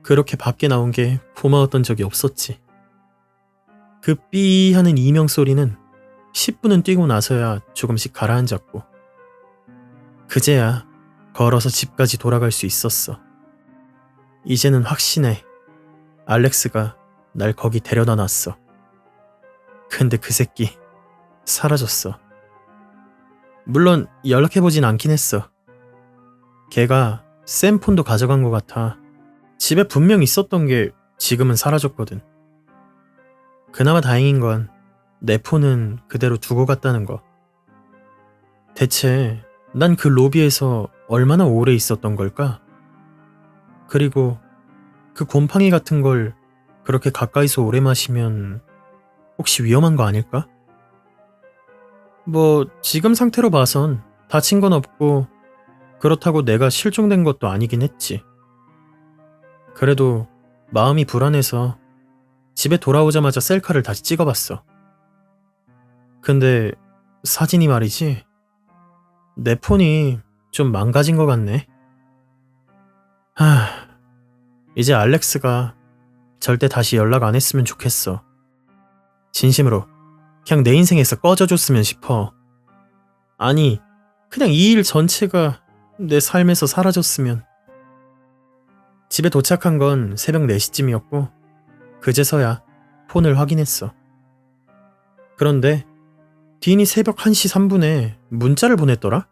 Speaker 1: 그렇게 밖에 나온 게 고마웠던 적이 없었지. 그 삐 하는 이명 소리는 10분은 뛰고 나서야 조금씩 가라앉았고 그제야 걸어서 집까지 돌아갈 수 있었어. 이제는 확신해. 알렉스가 날 거기 데려다 놨어. 근데 그 새끼 사라졌어. 물론 연락해보진 않긴 했어. 걔가 샘 폰도 가져간 것 같아. 집에 분명 있었던 게 지금은 사라졌거든. 그나마 다행인 건 내 폰은 그대로 두고 갔다는 거. 대체 난 그 로비에서 얼마나 오래 있었던 걸까? 그리고 그 곰팡이 같은 걸 그렇게 가까이서 오래 마시면 혹시 위험한 거 아닐까? 뭐 지금 상태로 봐선 다친 건 없고 그렇다고 내가 실종된 것도 아니긴 했지. 그래도 마음이 불안해서 집에 돌아오자마자 셀카를 다시 찍어봤어. 근데 사진이 말이지 내 폰이 좀 망가진 것 같네. 이제 알렉스가 절대 다시 연락 안 했으면 좋겠어. 진심으로 그냥 내 인생에서 꺼져줬으면 싶어. 아니 그냥 이 일 전체가 내 삶에서 사라졌으면. 집에 도착한 건 새벽 4시쯤이었고 그제서야 폰을 확인했어. 그런데 딘이 새벽 1시 3분에 문자를 보냈더라?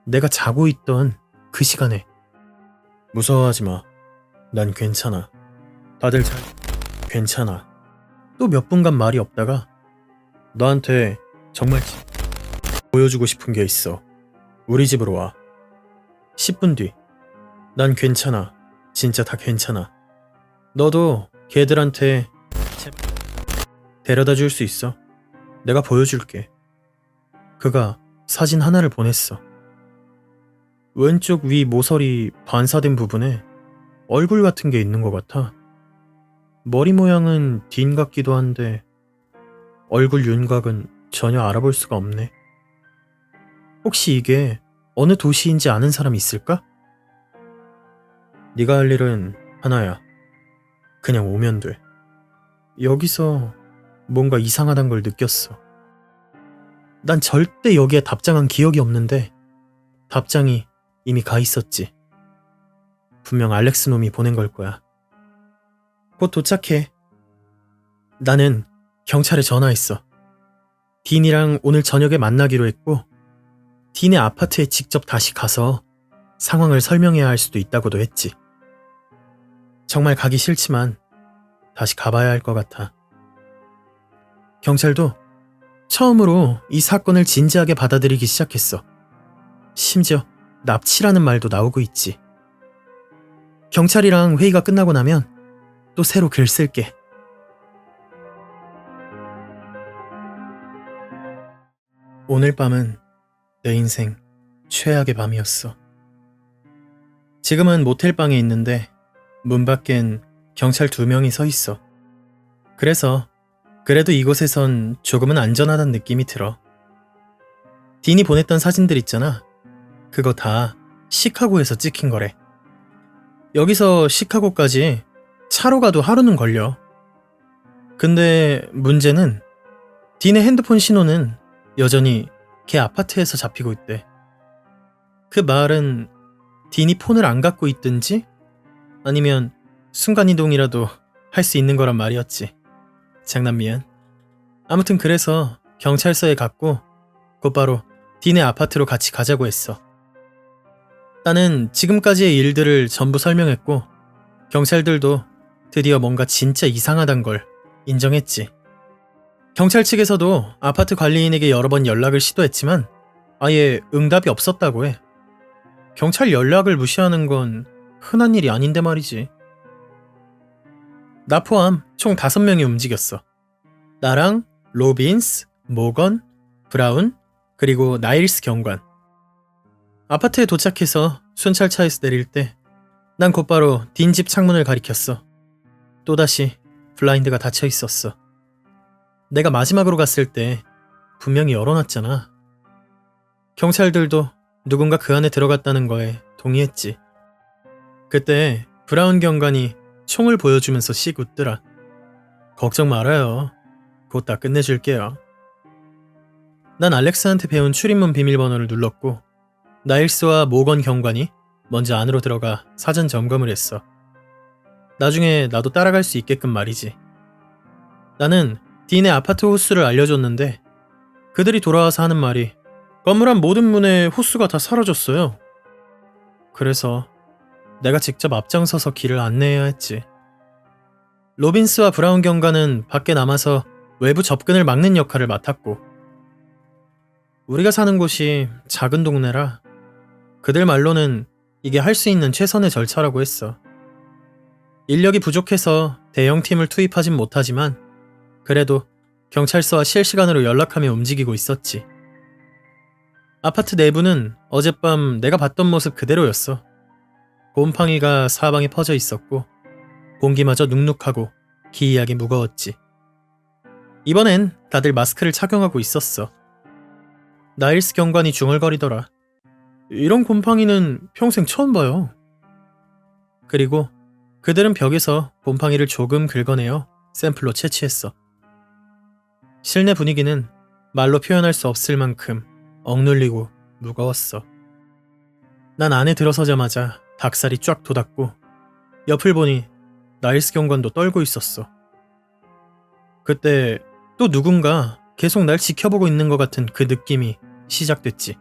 Speaker 1: 내가 자고 있던 그 시간에. 무서워하지 마. 난 괜찮아. 다들 괜찮아. 또 몇 분간 말이 없다가 너한테 정말 보여주고 싶은 게 있어. 우리 집으로 와. 10분 뒤. 난 괜찮아. 진짜 다 괜찮아. 너도 걔들한테 데려다 줄 수 있어. 내가 보여줄게. 그가 사진 하나를 보냈어. 왼쪽 위 모서리 반사된 부분에 얼굴 같은 게 있는 것 같아. 머리 모양은 딘 같기도 한데 얼굴 윤곽은 전혀 알아볼 수가 없네. 혹시 이게 어느 도시인지 아는 사람 있을까? 네가 할 일은 하나야. 그냥 오면 돼. 여기서 뭔가 이상하단 걸 느꼈어. 난 절대 여기에 답장한 기억이 없는데 답장이 이미 가 있었지. 분명 알렉스 놈이 보낸 걸 거야. 곧 도착해. 나는 경찰에 전화했어. 딘이랑 오늘 저녁에 만나기로 했고 딘의 아파트에 직접 다시 가서 상황을 설명해야 할 수도 있다고도 했지. 정말 가기 싫지만 다시 가봐야 할 것 같아. 경찰도 처음으로 이 사건을 진지하게 받아들이기 시작했어. 심지어 납치라는 말도 나오고 있지. 경찰이랑 회의가 끝나고 나면 또 새로 글 쓸게. 오늘 밤은 내 인생 최악의 밤이었어. 지금은 모텔방에 있는데 문 밖엔 경찰 2명이 서 있어. 그래서 그래도 이곳에선 조금은 안전하다는 느낌이 들어. 딘이 보냈던 사진들 있잖아. 그거 다 시카고에서 찍힌 거래. 여기서 시카고까지 차로 가도 하루는 걸려. 근데 문제는 딘의 핸드폰 신호는 여전히 걔 아파트에서 잡히고 있대. 그 말은 딘이 폰을 안 갖고 있든지 아니면 순간이동이라도 할 수 있는 거란 말이었지. 장난 미안. 아무튼 그래서 경찰서에 갔고 곧바로 딘의 아파트로 같이 가자고 했어. 나는 지금까지의 일들을 전부 설명했고 경찰들도 드디어 뭔가 진짜 이상하단 걸 인정했지. 경찰 측에서도 아파트 관리인에게 여러 번 연락을 시도했지만 아예 응답이 없었다고 해. 경찰 연락을 무시하는 건 흔한 일이 아닌데 말이지. 나 포함 총 5명이 움직였어. 나랑 로빈스, 모건, 브라운, 그리고 나일스 경관. 아파트에 도착해서 순찰차에서 내릴 때 난 곧바로 딘 집 창문을 가리켰어. 또다시 블라인드가 닫혀 있었어. 내가 마지막으로 갔을 때 분명히 열어놨잖아. 경찰들도 누군가 그 안에 들어갔다는 거에 동의했지. 그때 브라운 경관이 총을 보여주면서 씩 웃더라. 걱정 말아요. 곧 다 끝내줄게요. 난 알렉스한테 배운 출입문 비밀번호를 눌렀고 나일스와 모건 경관이 먼저 안으로 들어가 사전 점검을 했어. 나중에 나도 따라갈 수 있게끔 말이지. 나는 딘의 아파트 호수를 알려줬는데 그들이 돌아와서 하는 말이 건물 안 모든 문에 호수가 다 사라졌어요. 그래서 내가 직접 앞장서서 길을 안내해야 했지. 로빈스와 브라운 경관은 밖에 남아서 외부 접근을 막는 역할을 맡았고 우리가 사는 곳이 작은 동네라 그들 말로는 이게 할 수 있는 최선의 절차라고 했어. 인력이 부족해서 대형팀을 투입하진 못하지만 그래도 경찰서와 실시간으로 연락하며 움직이고 있었지. 아파트 내부는 어젯밤 내가 봤던 모습 그대로였어. 곰팡이가 사방에 퍼져 있었고 공기마저 눅눅하고 기이하게 무거웠지. 이번엔 다들 마스크를 착용하고 있었어. 나일스 경관이 중얼거리더라. 이런 곰팡이는 평생 처음 봐요. 그리고 그들은 벽에서 곰팡이를 조금 긁어내어 샘플로 채취했어. 실내 분위기는 말로 표현할 수 없을 만큼 억눌리고 무거웠어. 난 안에 들어서자마자 닭살이 쫙 돋았고 옆을 보니 나일스 경관도 떨고 있었어. 그때 또 누군가 계속 날 지켜보고 있는 것 같은 그 느낌이 시작됐지.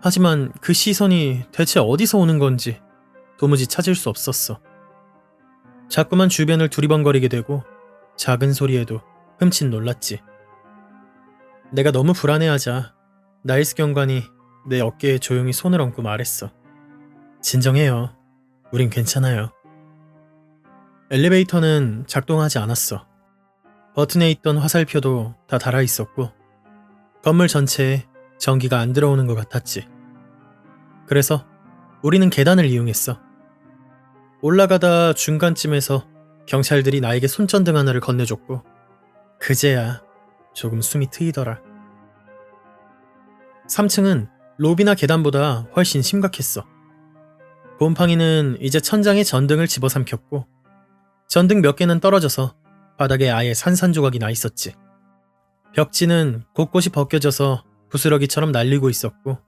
Speaker 1: 하지만 그 시선이 대체 어디서 오는 건지 도무지 찾을 수 없었어. 자꾸만 주변을 두리번거리게 되고 작은 소리에도 흠칫 놀랐지. 내가 너무 불안해하자 나일스 경관이 내 어깨에 조용히 손을 얹고 말했어. 진정해요. 우린 괜찮아요. 엘리베이터는 작동하지 않았어. 버튼에 있던 화살표도 다 달아있었고 건물 전체에 전기가 안 들어오는 것 같았지. 그래서 우리는 계단을 이용했어. 올라가다 중간쯤에서 경찰들이 나에게 손전등 하나를 건네줬고 그제야 조금 숨이 트이더라. 3층은 로비나 계단보다 훨씬 심각했어. 곰팡이는 이제 천장에 전등을 집어삼켰고 전등 몇 개는 떨어져서 바닥에 아예 산산조각이 나 있었지. 벽지는 곳곳이 벗겨져서 부스러기처럼 날리고 있었고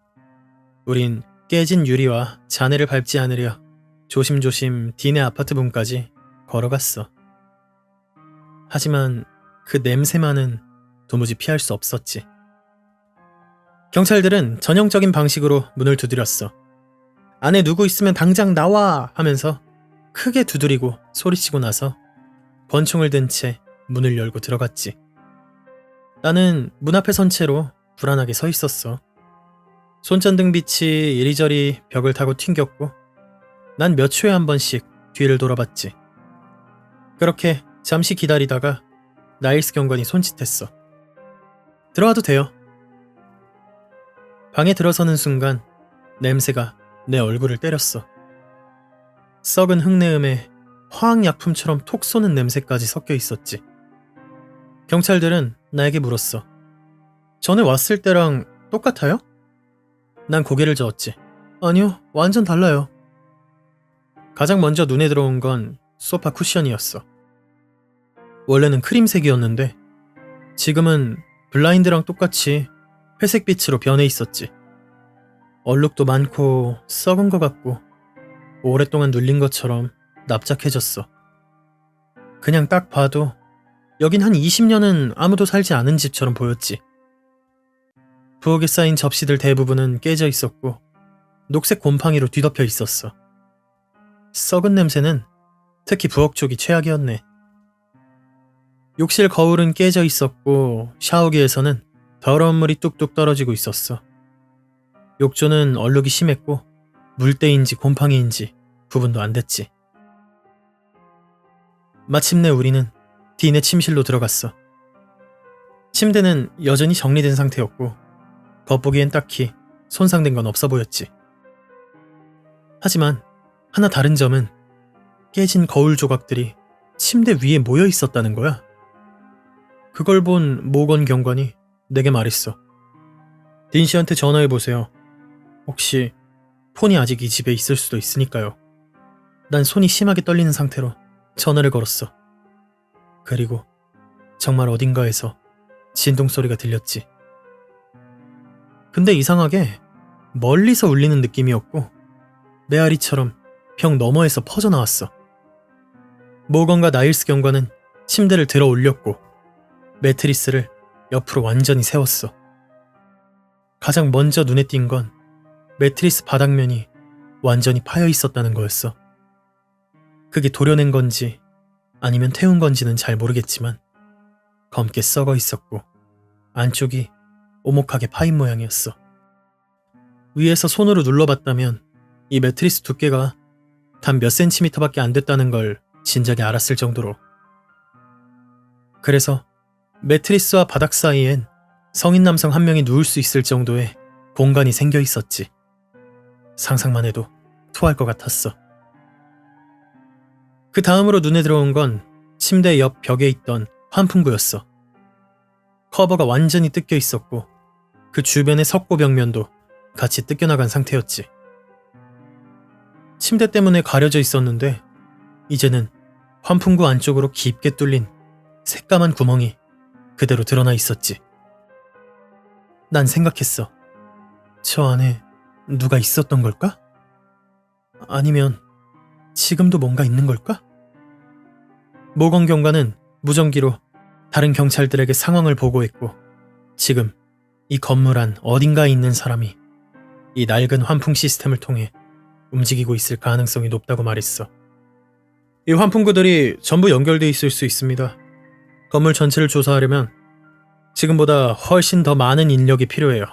Speaker 1: 우린 깨진 유리와 잔해를 밟지 않으려 조심조심 딘의 아파트 문까지 걸어갔어. 하지만 그 냄새만은 도무지 피할 수 없었지. 경찰들은 전형적인 방식으로 문을 두드렸어. 안에 누구 있으면 당장 나와! 하면서 크게 두드리고 소리치고 나서 권총을 든 채 문을 열고 들어갔지. 나는 문 앞에 선 채로 불안하게 서 있었어. 손전등 빛이 이리저리 벽을 타고 튕겼고 난 몇 초에 한 번씩 뒤를 돌아봤지. 그렇게 잠시 기다리다가 나일스 경관이 손짓했어. 들어와도 돼요. 방에 들어서는 순간 냄새가 내 얼굴을 때렸어. 썩은 흙내음에 화학약품처럼 톡 쏘는 냄새까지 섞여 있었지. 경찰들은 나에게 물었어. 전에 왔을 때랑 똑같아요? 난 고개를 저었지. 아니요, 완전 달라요. 가장 먼저 눈에 들어온 건 소파 쿠션이었어. 원래는 크림색이었는데 지금은 블라인드랑 똑같이 회색빛으로 변해 있었지. 얼룩도 많고 썩은 것 같고 오랫동안 눌린 것처럼 납작해졌어. 그냥 딱 봐도 여긴 한 20년은 아무도 살지 않은 집처럼 보였지. 부엌에 쌓인 접시들 대부분은 깨져 있었고 녹색 곰팡이로 뒤덮여 있었어. 썩은 냄새는 특히 부엌 쪽이 최악이었네. 욕실 거울은 깨져 있었고 샤워기에서는 더러운 물이 뚝뚝 떨어지고 있었어. 욕조는 얼룩이 심했고 물때인지 곰팡이인지 구분도 안 됐지. 마침내 우리는 딘의 침실로 들어갔어. 침대는 여전히 정리된 상태였고 겉보기엔 딱히 손상된 건 없어 보였지. 하지만 하나 다른 점은 깨진 거울 조각들이 침대 위에 모여 있었다는 거야. 그걸 본 모건 경관이 내게 말했어. 딘 씨한테 전화해보세요. 혹시 폰이 아직 이 집에 있을 수도 있으니까요. 난 손이 심하게 떨리는 상태로 전화를 걸었어. 그리고 정말 어딘가에서 진동 소리가 들렸지. 근데 이상하게 멀리서 울리는 느낌이었고 메아리처럼 벽 너머에서 퍼져나왔어. 모건과 나일스 경관은 침대를 들어 올렸고 매트리스를 옆으로 완전히 세웠어. 가장 먼저 눈에 띈 건 매트리스 바닥면이 완전히 파여 있었다는 거였어. 그게 도려낸 건지 아니면 태운 건지는 잘 모르겠지만 검게 썩어 있었고 안쪽이 오목하게 파인 모양이었어. 위에서 손으로 눌러봤다면 이 매트리스 두께가 단 몇 센티미터밖에 안 됐다는 걸 진작에 알았을 정도로. 그래서 매트리스와 바닥 사이엔 성인 남성 한 명이 누울 수 있을 정도의 공간이 생겨 있었지. 상상만 해도 토할 것 같았어. 그 다음으로 눈에 들어온 건 침대 옆 벽에 있던 환풍구였어. 커버가 완전히 뜯겨 있었고 그 주변의 석고 벽면도 같이 뜯겨나간 상태였지. 침대 때문에 가려져 있었는데 이제는 환풍구 안쪽으로 깊게 뚫린 새까만 구멍이 그대로 드러나 있었지. 난 생각했어. 저 안에 누가 있었던 걸까? 아니면 지금도 뭔가 있는 걸까? 모건 경관은 무전기로 다른 경찰들에게 상황을 보고했고 지금 이 건물 안 어딘가에 있는 사람이 이 낡은 환풍 시스템을 통해 움직이고 있을 가능성이 높다고 말했어. 이 환풍구들이 전부 연결돼 있을 수 있습니다. 건물 전체를 조사하려면 지금보다 훨씬 더 많은 인력이 필요해요.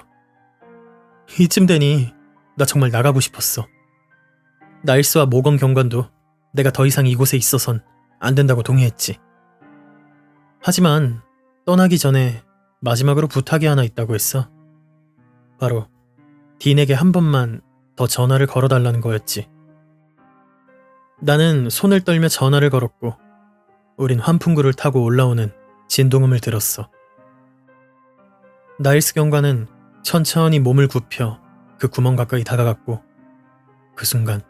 Speaker 1: 이쯤 되니 나 정말 나가고 싶었어. 나일스와 모건 경관도 내가 더 이상 이곳에 있어선 안 된다고 동의했지. 하지만 떠나기 전에 마지막으로 부탁이 하나 있다고 했어. 바로 딘에게 한 번만 더 전화를 걸어달라는 거였지. 나는 손을 떨며 전화를 걸었고 우린 환풍구를 타고 올라오는 진동음을 들었어. 나일스 경관은 천천히 몸을 굽혀 그 구멍 가까이 다가갔고 그 순간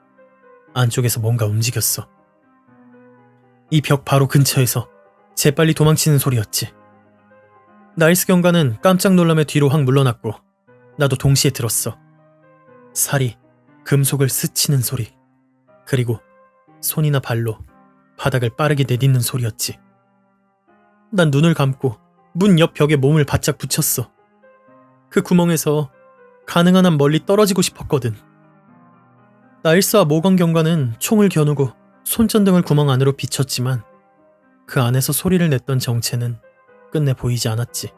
Speaker 1: 안쪽에서 뭔가 움직였어. 이 벽 바로 근처에서 재빨리 도망치는 소리였지. 나일스 경관은 깜짝 놀라며 뒤로 확 물러났고 나도 동시에 들었어. 살이 금속을 스치는 소리, 그리고 손이나 발로 바닥을 빠르게 내딛는 소리였지. 난 눈을 감고 문 옆 벽에 몸을 바짝 붙였어. 그 구멍에서 가능한 한 멀리 떨어지고 싶었거든. 나일스와 모건 경관은 총을 겨누고 손전등을 구멍 안으로 비췄지만 그 안에서 소리를 냈던 정체는 끝내 보이지 않았지.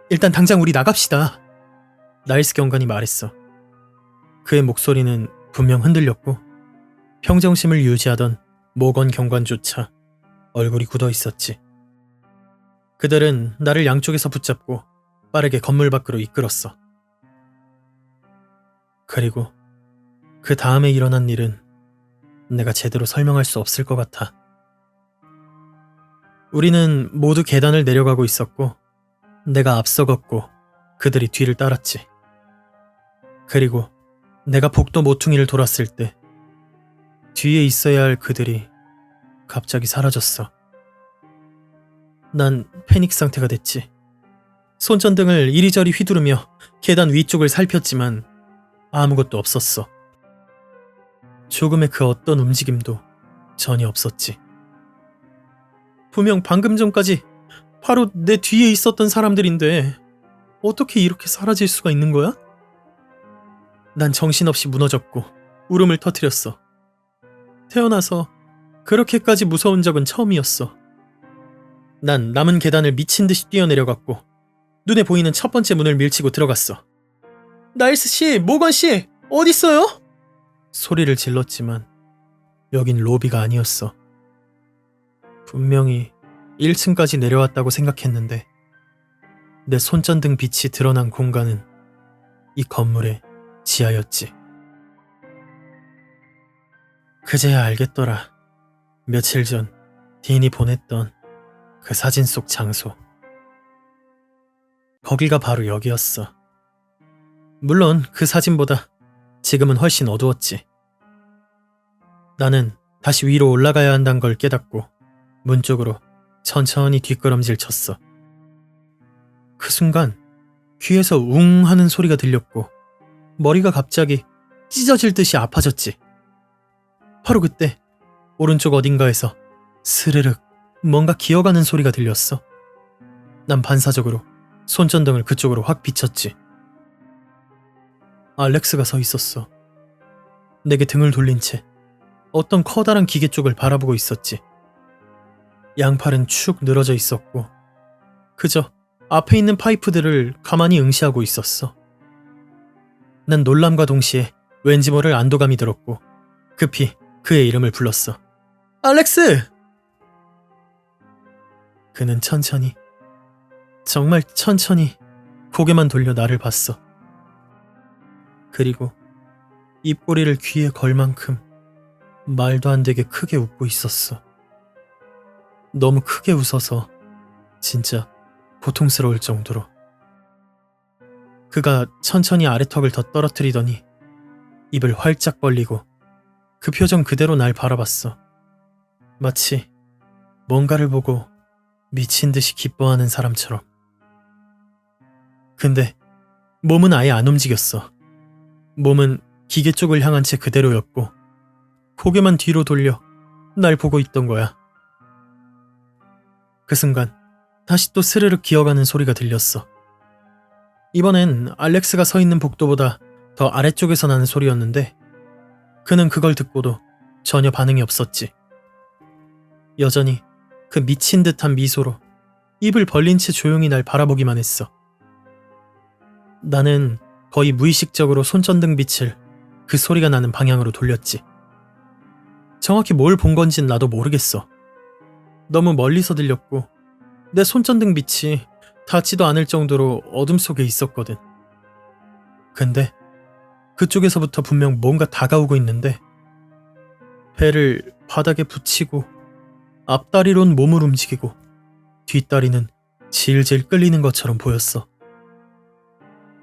Speaker 1: 일단 당장 우리 나갑시다. 나일스 경관이 말했어. 그의 목소리는 분명 흔들렸고 평정심을 유지하던 모건 경관조차 얼굴이 굳어 있었지. 그들은 나를 양쪽에서 붙잡고 빠르게 건물 밖으로 이끌었어. 그리고 그 다음에 일어난 일은 내가 제대로 설명할 수 없을 것 같아. 우리는 모두 계단을 내려가고 있었고 내가 앞서 걷고 그들이 뒤를 따랐지. 그리고 내가 복도 모퉁이를 돌았을 때 뒤에 있어야 할 그들이 갑자기 사라졌어. 난 패닉 상태가 됐지. 손전등을 이리저리 휘두르며 계단 위쪽을 살폈지만 아무것도 없었어. 조금의 그 어떤 움직임도 전혀 없었지. 분명 방금 전까지 바로 내 뒤에 있었던 사람들인데 어떻게 이렇게 사라질 수가 있는 거야? 난 정신없이 무너졌고 울음을 터뜨렸어. 태어나서 그렇게까지 무서운 적은 처음이었어. 난 남은 계단을 미친 듯이 뛰어내려갔고 눈에 보이는 첫 번째 문을 밀치고 들어갔어. 나일스 씨, 모건 씨, 어딨어요? 소리를 질렀지만 여긴 로비가 아니었어. 분명히 1층까지 내려왔다고 생각했는데 내 손전등 빛이 드러난 공간은 이 건물의 지하였지. 그제야 알겠더라. 며칠 전 딘이 보냈던 그 사진 속 장소. 거기가 바로 여기였어. 물론 그 사진보다 지금은 훨씬 어두웠지. 나는 다시 위로 올라가야 한다는 걸 깨닫고 문 쪽으로 천천히 뒷걸음질 쳤어. 그 순간 귀에서 웅 하는 소리가 들렸고 머리가 갑자기 찢어질 듯이 아파졌지. 바로 그때 오른쪽 어딘가에서 스르륵 뭔가 기어가는 소리가 들렸어. 난 반사적으로 손전등을 그쪽으로 확 비췄지. 알렉스가 서 있었어. 내게 등을 돌린 채 어떤 커다란 기계 쪽을 바라보고 있었지. 양팔은 축 늘어져 있었고 그저 앞에 있는 파이프들을 가만히 응시하고 있었어. 난 놀람과 동시에 왠지 모를 안도감이 들었고 급히 그의 이름을 불렀어. 알렉스! 그는 천천히, 정말 천천히 고개만 돌려 나를 봤어. 그리고 입꼬리를 귀에 걸 만큼 말도 안 되게 크게 웃고 있었어. 너무 크게 웃어서 진짜 고통스러울 정도로. 그가 천천히 아래턱을 더 떨어뜨리더니 입을 활짝 벌리고 그 표정 그대로 날 바라봤어. 마치 뭔가를 보고 미친 듯이 기뻐하는 사람처럼. 근데 몸은 아예 안 움직였어. 몸은 기계 쪽을 향한 채 그대로였고 고개만 뒤로 돌려 날 보고 있던 거야. 그 순간 다시 또 스르륵 기어가는 소리가 들렸어. 이번엔 알렉스가 서 있는 복도보다 더 아래쪽에서 나는 소리였는데 그는 그걸 듣고도 전혀 반응이 없었지. 여전히 그 미친 듯한 미소로 입을 벌린 채 조용히 날 바라보기만 했어. 나는 거의 무의식적으로 손전등 빛을 그 소리가 나는 방향으로 돌렸지. 정확히 뭘 본 건진 나도 모르겠어. 너무 멀리서 들렸고 내 손전등 빛이 닿지도 않을 정도로 어둠 속에 있었거든. 근데 그쪽에서부터 분명 뭔가 다가오고 있는데 배를 바닥에 붙이고 앞다리론 몸을 움직이고 뒷다리는 질질 끌리는 것처럼 보였어.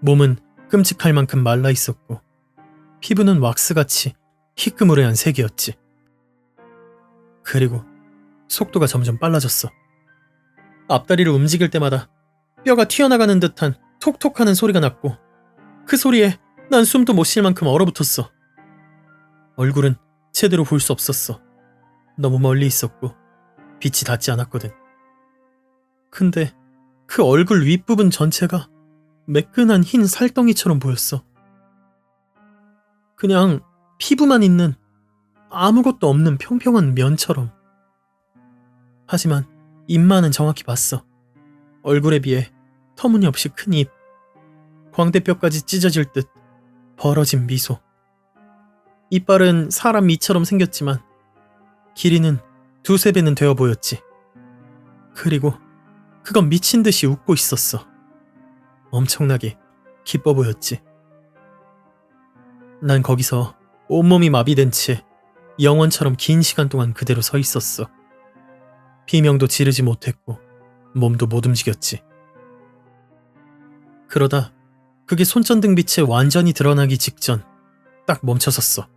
Speaker 1: 몸은 끔찍할 만큼 말라 있었고 피부는 왁스같이 희끄무레한 색이었지. 그리고 속도가 점점 빨라졌어. 앞다리를 움직일 때마다 뼈가 튀어나가는 듯한 톡톡하는 소리가 났고 그 소리에 난 숨도 못 쉴 만큼 얼어붙었어. 얼굴은 제대로 볼 수 없었어. 너무 멀리 있었고 빛이 닿지 않았거든. 근데 그 얼굴 윗부분 전체가 매끈한 흰 살덩이처럼 보였어. 그냥 피부만 있는 아무것도 없는 평평한 면처럼. 하지만 입만은 정확히 봤어. 얼굴에 비해 터무니없이 큰 입, 광대뼈까지 찢어질 듯 벌어진 미소. 이빨은 사람 이처럼 생겼지만 길이는 두세 배는 되어 보였지. 그리고 그건 미친 듯이 웃고 있었어. 엄청나게 기뻐 보였지. 난 거기서 온몸이 마비된 채 영원처럼 긴 시간 동안 그대로 서 있었어. 비명도 지르지 못했고 몸도 못 움직였지. 그러다 그게 손전등 빛에 완전히 드러나기 직전 딱 멈춰섰어.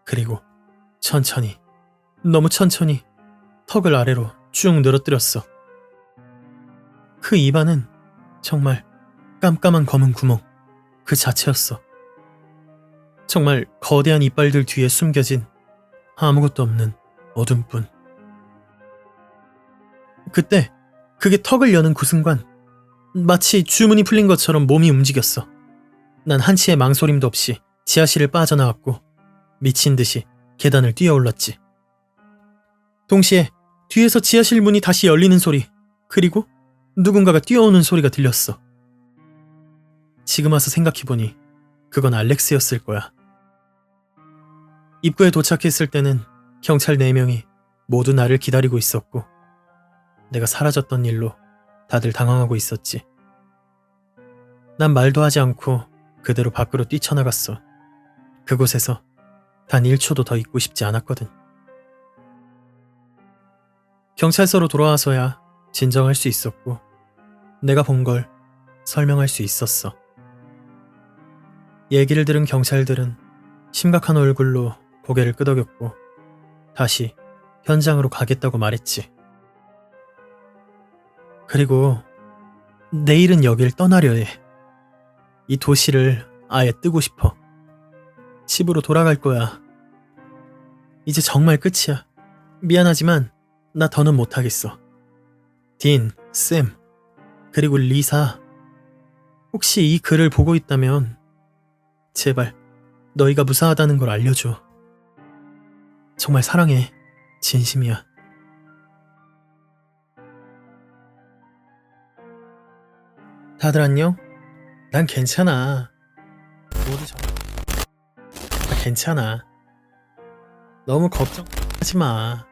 Speaker 1: 그리고 천천히, 너무 천천히 턱을 아래로 쭉 늘어뜨렸어. 그 입안은 정말 깜깜한 검은 구멍 그 자체였어. 정말 거대한 이빨들 뒤에 숨겨진 아무것도 없는 어둠뿐. 그때 그게 턱을 여는 그 순간 마치 주문이 풀린 것처럼 몸이 움직였어. 난 한치의 망설임도 없이 지하실을 빠져나왔고 미친 듯이 계단을 뛰어올랐지. 동시에 뒤에서 지하실 문이 다시 열리는 소리, 그리고 누군가가 뛰어오는 소리가 들렸어. 지금 와서 생각해보니 그건 알렉스였을 거야. 입구에 도착했을 때는 경찰 4명이 모두 나를 기다리고 있었고 내가 사라졌던 일로 다들 당황하고 있었지. 난 말도 하지 않고 그대로 밖으로 뛰쳐나갔어. 그곳에서 단 1초도 더 있고 싶지 않았거든. 경찰서로 돌아와서야 진정할 수 있었고 내가 본 걸 설명할 수 있었어. 얘기를 들은 경찰들은 심각한 얼굴로 고개를 끄덕였고 다시 현장으로 가겠다고 말했지. 그리고 내일은 여길 떠나려 해. 이 도시를 아예 뜨고 싶어. 집으로 돌아갈 거야. 이제 정말 끝이야. 미안하지만 나 더는 못하겠어. 딘, 샘, 그리고 리사. 혹시 이 글을 보고 있다면 제발 너희가 무사하다는 걸 알려줘. 정말 사랑해. 진심이야. 다들 안녕? 난 괜찮아. 모두 괜찮아. 너무 걱정하지 마.